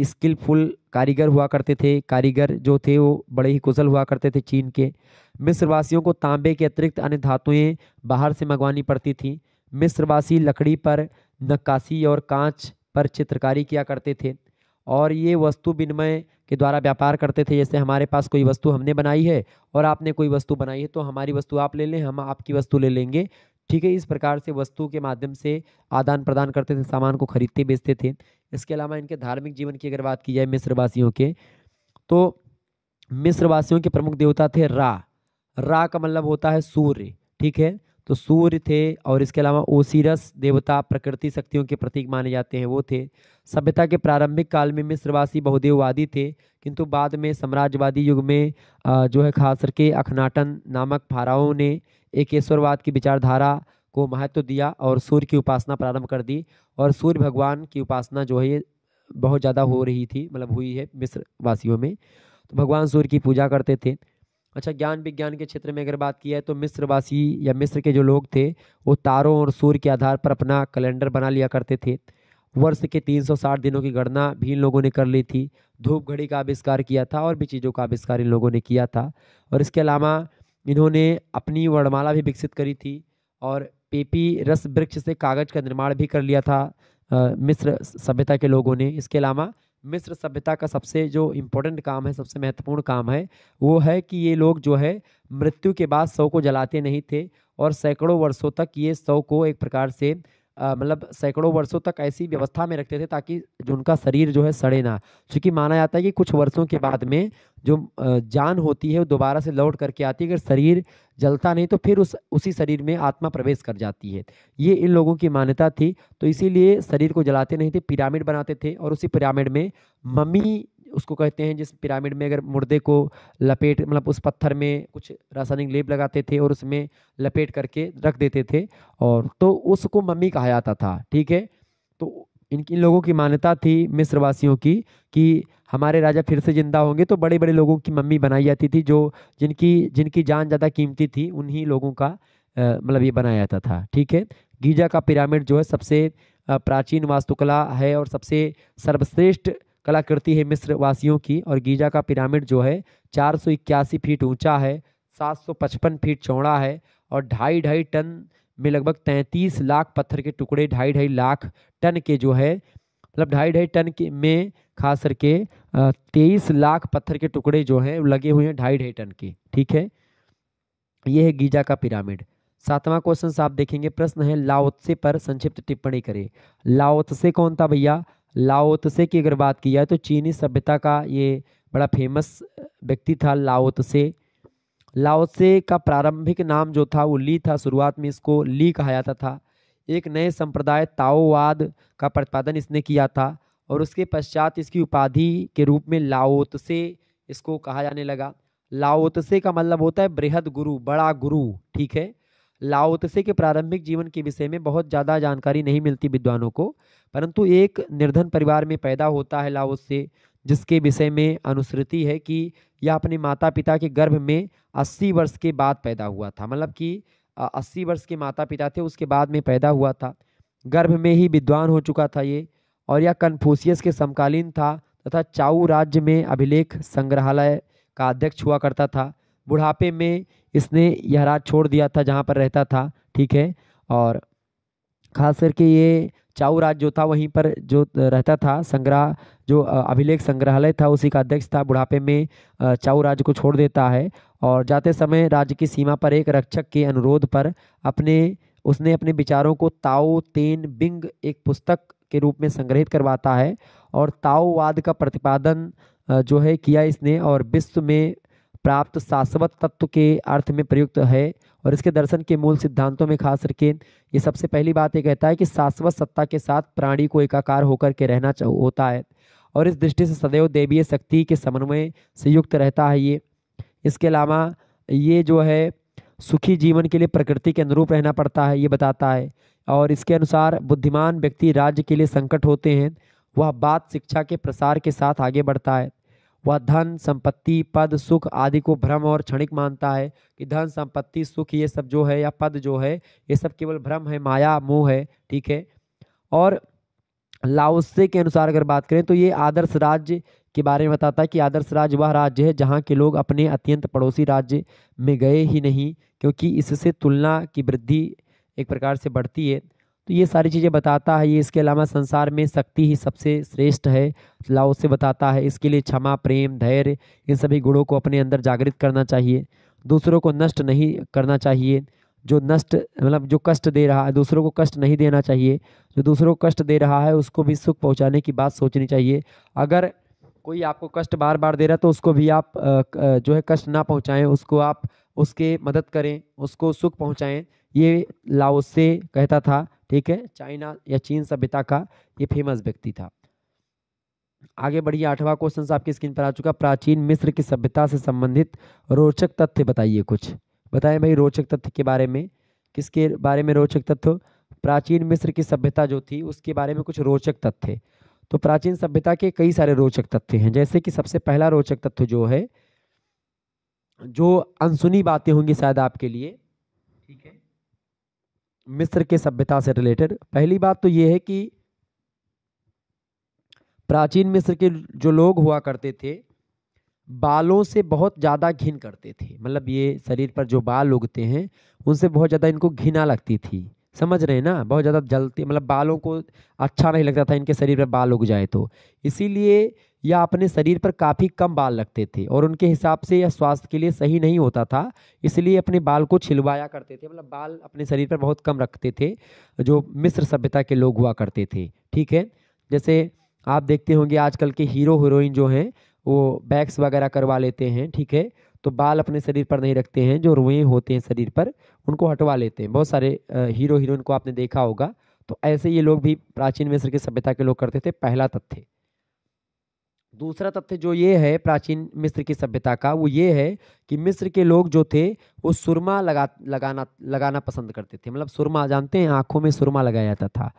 स्किलफुल कारीगर हुआ करते थे। कारीगर जो थे वो बड़े ही कुशल हुआ करते थे चीन के। मिस्रवासियों को तांबे के अतिरिक्त अन्य धातुएं बाहर से मंगवानी पड़ती थी। मिस्रवासी लकड़ी पर नक्काशी और कांच पर चित्रकारी किया करते थे, और ये वस्तु विनिमय के द्वारा व्यापार करते थे। जैसे हमारे पास कोई वस्तु हमने बनाई है और आपने कोई वस्तु बनाई है, तो हमारी वस्तु आप ले लें, हम आपकी वस्तु ले लेंगे, ठीक है। इस प्रकार से वस्तु के माध्यम से आदान प्रदान करते थे, सामान को खरीदते बेचते थे। इसके अलावा इनके धार्मिक जीवन की अगर बात की जाए मिस्रवासियों के, तो मिस्रवासियों के प्रमुख देवता थे रा। रा का मतलब होता है सूर्य, ठीक है। तो सूर्य थे, और इसके अलावा ओसिरस देवता प्रकृति शक्तियों के प्रतीक माने जाते हैं, वो थे। सभ्यता के प्रारंभिक काल में मिस्रवासी बहुदेववादी थे, किंतु बाद में साम्राज्यवादी युग में जो है खास करके अखनाटन नामक फाराओं ने एकेश्वरवाद की विचारधारा को महत्व दिया और सूर्य की उपासना प्रारंभ कर दी। और सूर्य भगवान की उपासना जो है ये बहुत ज़्यादा हो रही थी, मतलब हुई है मिस्र वासियों में। तो भगवान सूर्य की पूजा करते थे। अच्छा, ज्ञान विज्ञान के क्षेत्र में अगर बात की है तो मिस्रवासी या मिस्र के जो लोग थे वो तारों और सूर्य के आधार पर अपना कैलेंडर बना लिया करते थे। वर्ष के 360 दिनों की गणना भी इन लोगों ने कर ली थी। धूप घड़ी का आविष्कार किया था, और भी चीज़ों का आविष्कार इन लोगों ने किया था। और इसके अलावा इन्होंने अपनी वर्णमाला भी विकसित करी थी, और पेपी रस वृक्ष से कागज का निर्माण भी कर लिया था मिस्र सभ्यता के लोगों ने। इसके अलावा मिस्र सभ्यता का सबसे जो इम्पोर्टेंट काम है, सबसे महत्वपूर्ण काम है, वो है कि ये लोग जो है मृत्यु के बाद शव को जलाते नहीं थे, और सैकड़ों वर्षों तक ये शव को एक प्रकार से मतलब सैकड़ों वर्षों तक ऐसी व्यवस्था में रखते थे ताकि जो उनका शरीर जो है सड़े ना। क्योंकि माना जाता है कि कुछ वर्षों के बाद में जो जान होती है वो दोबारा से लौट करके आती है। अगर शरीर जलता नहीं तो फिर उसी शरीर में आत्मा प्रवेश कर जाती है। ये इन लोगों की मान्यता थी, तो इसीलिए शरीर को जलाते नहीं थे, पिरामिड बनाते थे, और उसी पिरामिड में मम्मी उसको कहते हैं, जिस पिरामिड में अगर मुर्दे को लपेट मतलब उस पत्थर में कुछ रासायनिक लेप लगाते थे और उसमें लपेट करके रख देते थे, और तो उसको मम्मी कहा जाता था, ठीक है। तो इन लोगों की मान्यता थी मिस्रवासियों की कि हमारे राजा फिर से जिंदा होंगे तो बड़े बड़े लोगों की मम्मी बनाई जाती थी, जो जिनकी जिनकी जान ज़्यादा कीमती थी, उन्हीं लोगों का मतलब ये बनाया जाता था, ठीक है। गीजा का पिरामिड जो है सबसे प्राचीन वास्तुकला है और सबसे सर्वश्रेष्ठ कलाकृति है मिस्र वासियों की। और गीजा का पिरामिड जो है 481 फीट ऊंचा है, 755 फीट चौड़ा है, और 2.5 टन में लगभग 33 लाख पत्थर के टुकड़े, 2.5 लाख टन के जो है, मतलब 2.5 टन के में खास करके 23 लाख पत्थर के टुकड़े जो हैं लगे हुए हैं 2.5 टन के, ठीक है। ये है गीजा का पिरामिड। 7वां क्वेश्चन आप देखेंगे, प्रश्न है लाओ त्से पर संक्षिप्त टिप्पणी करें। लाओ त्से कौन था भैया? लाओ त्से की अगर बात की जाए तो चीनी सभ्यता का ये बड़ा फेमस व्यक्ति था लाओ त्से। लाओ त्से का प्रारंभिक नाम जो था वो ली था, शुरुआत में इसको ली कहा जाता था। एक नए संप्रदाय ताओवाद का प्रतिपादन इसने किया था, और उसके पश्चात इसकी उपाधि के रूप में लाओ त्से इसको कहा जाने लगा। लाओ त्से का मतलब होता है बृहद गुरु, बड़ा गुरु, ठीक है। लाओ त्से के प्रारंभिक जीवन के विषय में बहुत ज़्यादा जानकारी नहीं मिलती विद्वानों को, परंतु एक निर्धन परिवार में पैदा होता है लाओ त्से, जिसके विषय में अनुश्रुति है कि यह अपने माता पिता के गर्भ में 80 वर्ष के बाद पैदा हुआ था। मतलब कि 80 वर्ष के माता पिता थे, उसके बाद में पैदा हुआ था। गर्भ में ही विद्वान हो चुका था ये, और यह कन्फ्यूशियस के समकालीन था तथा चाऊ राज्य में अभिलेख संग्रहालय का अध्यक्ष हुआ करता था। बुढ़ापे में इसने यह राज्य छोड़ दिया था जहाँ पर रहता था, ठीक है। और खास करके ये चाऊ राज जो था वहीं पर जो रहता था, संग्रह जो अभिलेख संग्रहालय था उसी का अध्यक्ष था। बुढ़ापे में चाऊ राज्य को छोड़ देता है और जाते समय राज्य की सीमा पर एक रक्षक के अनुरोध पर उसने अपने विचारों को ताओ तेन बिंग एक पुस्तक के रूप में संग्रहित करवाता है और ताओवाद का प्रतिपादन जो है किया इसने, और विश्व में प्राप्त शाश्वत तत्व के अर्थ में प्रयुक्त है। और इसके दर्शन के मूल सिद्धांतों में खास करके ये सबसे पहली बात ये कहता है कि शाश्वत सत्ता के साथ प्राणी को एकाकार होकर के रहना होता है, और इस दृष्टि से सदैव दैवीय शक्ति के समन्वय से युक्त रहता है ये। इसके अलावा ये जो है सुखी जीवन के लिए प्रकृति के अनुरूप रहना पड़ता है, ये बताता है। और इसके अनुसार बुद्धिमान व्यक्ति राज्य के लिए संकट होते हैं, वह बात शिक्षा के प्रसार के साथ आगे बढ़ता है। वह धन संपत्ति पद सुख आदि को भ्रम और क्षणिक मानता है कि धन संपत्ति सुख ये सब जो है या पद जो है ये सब केवल भ्रम है, माया मोह है, ठीक है। और लाओसे के अनुसार अगर बात करें तो ये आदर्श राज्य के बारे में बताता है कि आदर्श राज्य वह राज्य है जहाँ के लोग अपने अत्यंत पड़ोसी राज्य में गए ही नहीं, क्योंकि इससे तुलना की वृद्धि एक प्रकार से बढ़ती है। तो ये सारी चीज़ें बताता है ये। इसके अलावा संसार में शक्ति ही सबसे श्रेष्ठ है, लाओसे बताता है। इसके लिए क्षमा प्रेम धैर्य इन सभी गुणों को अपने अंदर जागृत करना चाहिए। दूसरों को नष्ट नहीं करना चाहिए, जो नष्ट मतलब जो कष्ट दे रहा है दूसरों को कष्ट नहीं देना चाहिए, जो दूसरों को कष्ट दे रहा है उसको भी सुख पहुंचाने की बात सोचनी चाहिए। अगर कोई आपको कष्ट बार बार दे रहा है तो उसको भी आप जो है कष्ट ना पहुंचाएं, उसको आप उसके मदद करें, उसको सुख पहुंचाएं, ये लाओसे कहता था, ठीक है। चाइना या चीन सभ्यता का ये फेमस व्यक्ति था। आगे बढ़िए, 8वां क्वेश्चन आपकी स्क्रीन पर आ चुका। प्राचीन मिस्र की सभ्यता से संबंधित रोचक तथ्य बताइए कुछ। बताएं भाई रोचक तथ्य के बारे में, किसके बारे में रोचक तथ्य? प्राचीन मिस्र की सभ्यता जो थी उसके बारे में कुछ रोचक तथ्य। तो प्राचीन सभ्यता के कई सारे रोचक तथ्य हैं, जैसे कि सबसे पहला रोचक तथ्य जो है, जो अनसुनी बातें होंगी शायद आपके लिए, ठीक है, मिस्र के सभ्यता से रिलेटेड। पहली बात तो ये है कि प्राचीन मिस्र के जो लोग हुआ करते थे बालों से बहुत ज़्यादा घिन करते थे, मतलब ये शरीर पर जो बाल उगते हैं उनसे बहुत ज़्यादा इनको घिना लगती थी, समझ रहे हैं ना, बहुत ज़्यादा जलती, मतलब बालों को अच्छा नहीं लगता था इनके शरीर पर बाल उग जाए तो, इसीलिए या अपने शरीर पर काफ़ी कम बाल रखते थे और उनके हिसाब से यह स्वास्थ्य के लिए सही नहीं होता था, इसलिए अपने बाल को छिलवाया करते थे, मतलब बाल अपने शरीर पर बहुत कम रखते थे जो मिस्र सभ्यता के लोग हुआ करते थे, ठीक है। जैसे आप देखते होंगे आजकल के हीरो हीरोइन जो हैं वो वैक्स वगैरह करवा लेते हैं, ठीक है, तो बाल अपने शरीर पर नहीं रखते हैं, जो रुएं होते हैं शरीर पर उनको हटवा लेते हैं। बहुत सारे हीरो हीरोइन को आपने देखा होगा। तो ऐसे ये लोग भी प्राचीन मिस्र की सभ्यता के लोग करते थे, पहला तथ्य। दूसरा तथ्य जो ये है प्राचीन मिस्र की सभ्यता का, वो ये है कि मिस्र के लोग जो थे वो सुरमा लगाना पसंद करते थे, मतलब सुरमा जानते हैं, आंखों में सुरमा लगाया जाता था,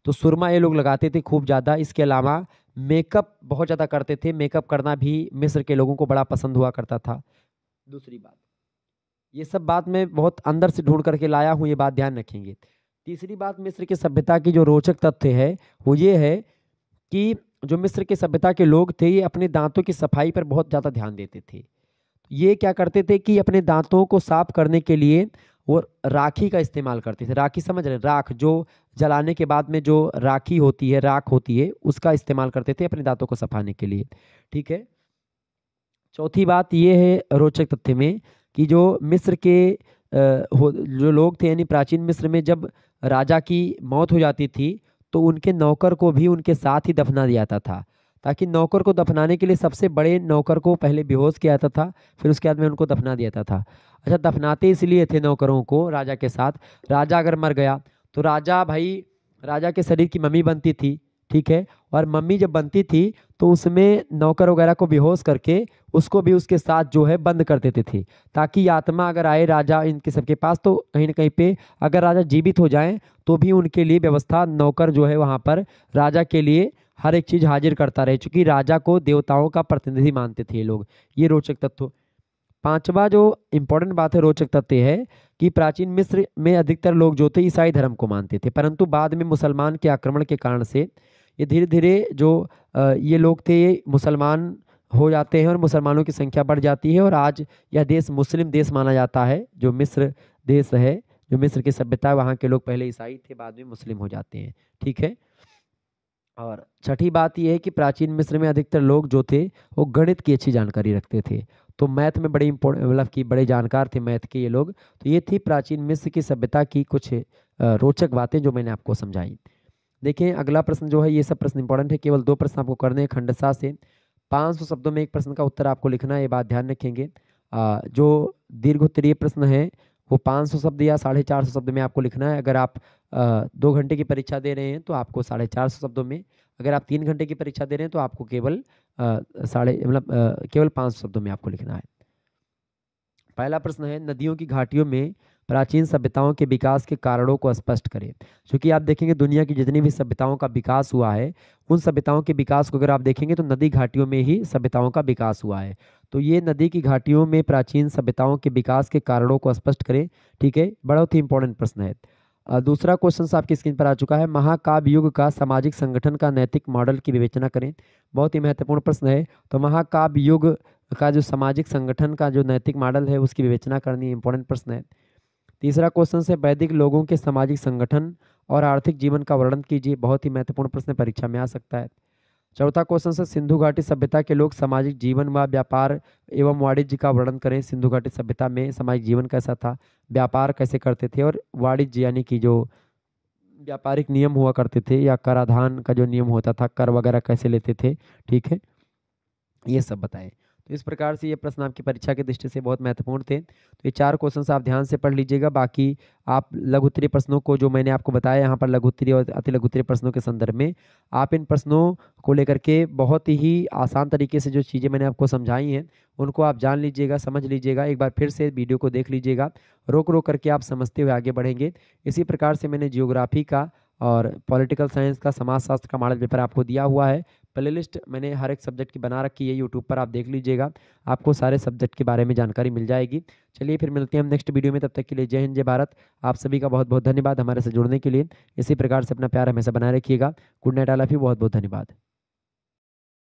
तो सुरमा ये लोग लगाते थे खूब ज़्यादा। इसके अलावा मेकअप बहुत ज़्यादा करते थे, मेकअप करना भी मिस्र के लोगों को बड़ा पसंद हुआ करता था। दूसरी बात, ये सब बात मैं बहुत अंदर से ढूंढ करके लाया हूँ, ये बात ध्यान रखेंगे। तीसरी बात मिस्र की सभ्यता की जो रोचक तथ्य है वो ये है कि जो मिस्र के सभ्यता के लोग थे ये अपने दांतों की सफाई पर बहुत ज़्यादा ध्यान देते थे। ये क्या करते थे कि अपने दांतों को साफ करने के लिए वो राखी का इस्तेमाल करते थे। राखी समझ रहे हैं, राख जो जलाने के बाद में जो राखी होती है, राख होती है, उसका इस्तेमाल करते थे अपने दांतों को सफाने के लिए, ठीक है। चौथी बात ये है रोचक तथ्य में कि जो मिस्र के जो लोग थे यानी प्राचीन मिस्र में जब राजा की मौत हो जाती थी तो उनके नौकर को भी उनके साथ ही दफना दिया जाता था, ताकि नौकर को दफनाने के लिए सबसे बड़े नौकर को पहले बेहोश किया जाता था, फिर उसके बाद में उनको दफना दिया जाता था। अच्छा, दफनाते इसलिए थे नौकरों को राजा के साथ, राजा अगर मर गया तो राजा के शरीर की मम्मी बनती थी, ठीक है, और मम्मी जब बनती थी तो उसमें नौकर वगैरह को बेहोश करके उसको भी उसके साथ जो है बंद कर देते थे, ताकि आत्मा अगर आए राजा इनके सबके पास तो कहीं ना कहीं पे अगर राजा जीवित हो जाएं तो भी उनके लिए व्यवस्था, नौकर जो है वहाँ पर राजा के लिए हर एक चीज़ हाजिर करता रहे, चूंकि राजा को देवताओं का प्रतिनिधि मानते थे ये लोग। ये रोचक तत्व। पांचवा जो इम्पोर्टेंट बात है, रोचक तथ्य है कि प्राचीन मिस्र में अधिकतर लोग जो थे ईसाई धर्म को मानते थे, परंतु बाद में मुसलमान के आक्रमण के कारण से ये धीरे धीरे जो ये लोग थे ये मुसलमान हो जाते हैं और मुसलमानों की संख्या बढ़ जाती है और आज यह देश मुस्लिम देश माना जाता है। जो मिस्र देश है, जो मिस्र की सभ्यता है, वहाँ के लोग पहले ईसाई थे, बाद में मुस्लिम हो जाते हैं। ठीक है। और छठी बात यह है कि प्राचीन मिस्र में अधिकतर लोग जो थे वो गणित की अच्छी जानकारी रखते थे, तो मैथ में बड़े इंपॉर्टेंट, मतलब कि बड़े जानकार थे मैथ के ये लोग। तो ये थी प्राचीन मिस्र की सभ्यता की कुछ रोचक बातें जो मैंने आपको समझाई। देखिए अगला प्रश्न जो है, ये सब प्रश्न इंपॉर्टेंट है, केवल 2 प्रश्न आपको करने हैं खंडसा से। 500 शब्दों में एक प्रश्न का उत्तर आपको लिखना है, ये बात ध्यान रखेंगे। जो दीर्घ उत्तरीय प्रश्न है वो 500 शब्द या 450 शब्द में आपको लिखना है। अगर आप 2 घंटे की परीक्षा दे रहे हैं तो आपको 450 शब्दों में, अगर आप 3 घंटे की परीक्षा दे रहे हैं तो आपको केवल केवल 500 शब्दों में आपको लिखना है। पहला प्रश्न है, नदियों की घाटियों में प्राचीन सभ्यताओं के विकास के कारणों को स्पष्ट करें। क्योंकि आप देखेंगे दुनिया की जितनी भी सभ्यताओं का विकास हुआ है, उन सभ्यताओं के विकास को अगर आप देखेंगे तो नदी घाटियों में ही सभ्यताओं का विकास हुआ है। तो ये नदी की घाटियों में प्राचीन सभ्यताओं के विकास के कारणों को स्पष्ट करें। ठीक है, बहुत ही इंपॉर्टेंट प्रश्न है। दूसरा क्वेश्चन आपकी स्क्रीन पर आ चुका है, महाकाव्य युग का सामाजिक संगठन का नैतिक मॉडल की विवेचना करें। बहुत ही महत्वपूर्ण प्रश्न है। तो महाकाव्य युग का जो सामाजिक संगठन का जो नैतिक मॉडल है उसकी विवेचना करनी इंपॉर्टेंट प्रश्न है। तीसरा क्वेश्चन है, वैदिक लोगों के सामाजिक संगठन और आर्थिक जीवन का वर्णन कीजिए। बहुत ही महत्वपूर्ण प्रश्न परीक्षा में आ सकता है। चौथा क्वेश्चन है, सिंधु घाटी सभ्यता के लोग सामाजिक जीवन व व्यापार एवं वाणिज्य का वर्णन करें। सिंधु घाटी सभ्यता में सामाजिक जीवन कैसा था, व्यापार कैसे करते थे, और वाणिज्य यानी कि जो व्यापारिक नियम हुआ करते थे या कराधान का जो नियम होता था, कर वगैरह कैसे लेते थे। ठीक है, ये सब बताएं। तो इस प्रकार से ये प्रश्न आपकी परीक्षा की दृष्टि से बहुत महत्वपूर्ण थे। तो ये 4 क्वेश्चन आप ध्यान से पढ़ लीजिएगा। बाकी आप लघु उत्तरीय प्रश्नों को जो मैंने आपको बताया यहाँ पर, लघु उत्तरीय और अति लघु उत्तरीय प्रश्नों के संदर्भ में आप इन प्रश्नों को लेकर के बहुत ही आसान तरीके से जो चीज़ें मैंने आपको समझाई हैं उनको आप जान लीजिएगा, समझ लीजिएगा। एक बार फिर से वीडियो को देख लीजिएगा, रोक रोक करके आप समझते हुए आगे बढ़ेंगे। इसी प्रकार से मैंने जियोग्राफी का और पॉलिटिकल साइंस का, समाजशास्त्र का मॉडल पेपर आपको दिया हुआ है। प्लेलिस्ट मैंने हर एक सब्जेक्ट की बना रखी है, यूट्यूब पर आप देख लीजिएगा, आपको सारे सब्जेक्ट के बारे में जानकारी मिल जाएगी। चलिए फिर मिलते हैं हम नेक्स्ट वीडियो में, तब तक के लिए जय हिंद, जय भारत। आप सभी का बहुत बहुत धन्यवाद हमारे से जुड़ने के लिए। इसी प्रकार से अपना प्यार हमेशा बनाए रखिएगा। Good night, I love you, बहुत बहुत धन्यवाद।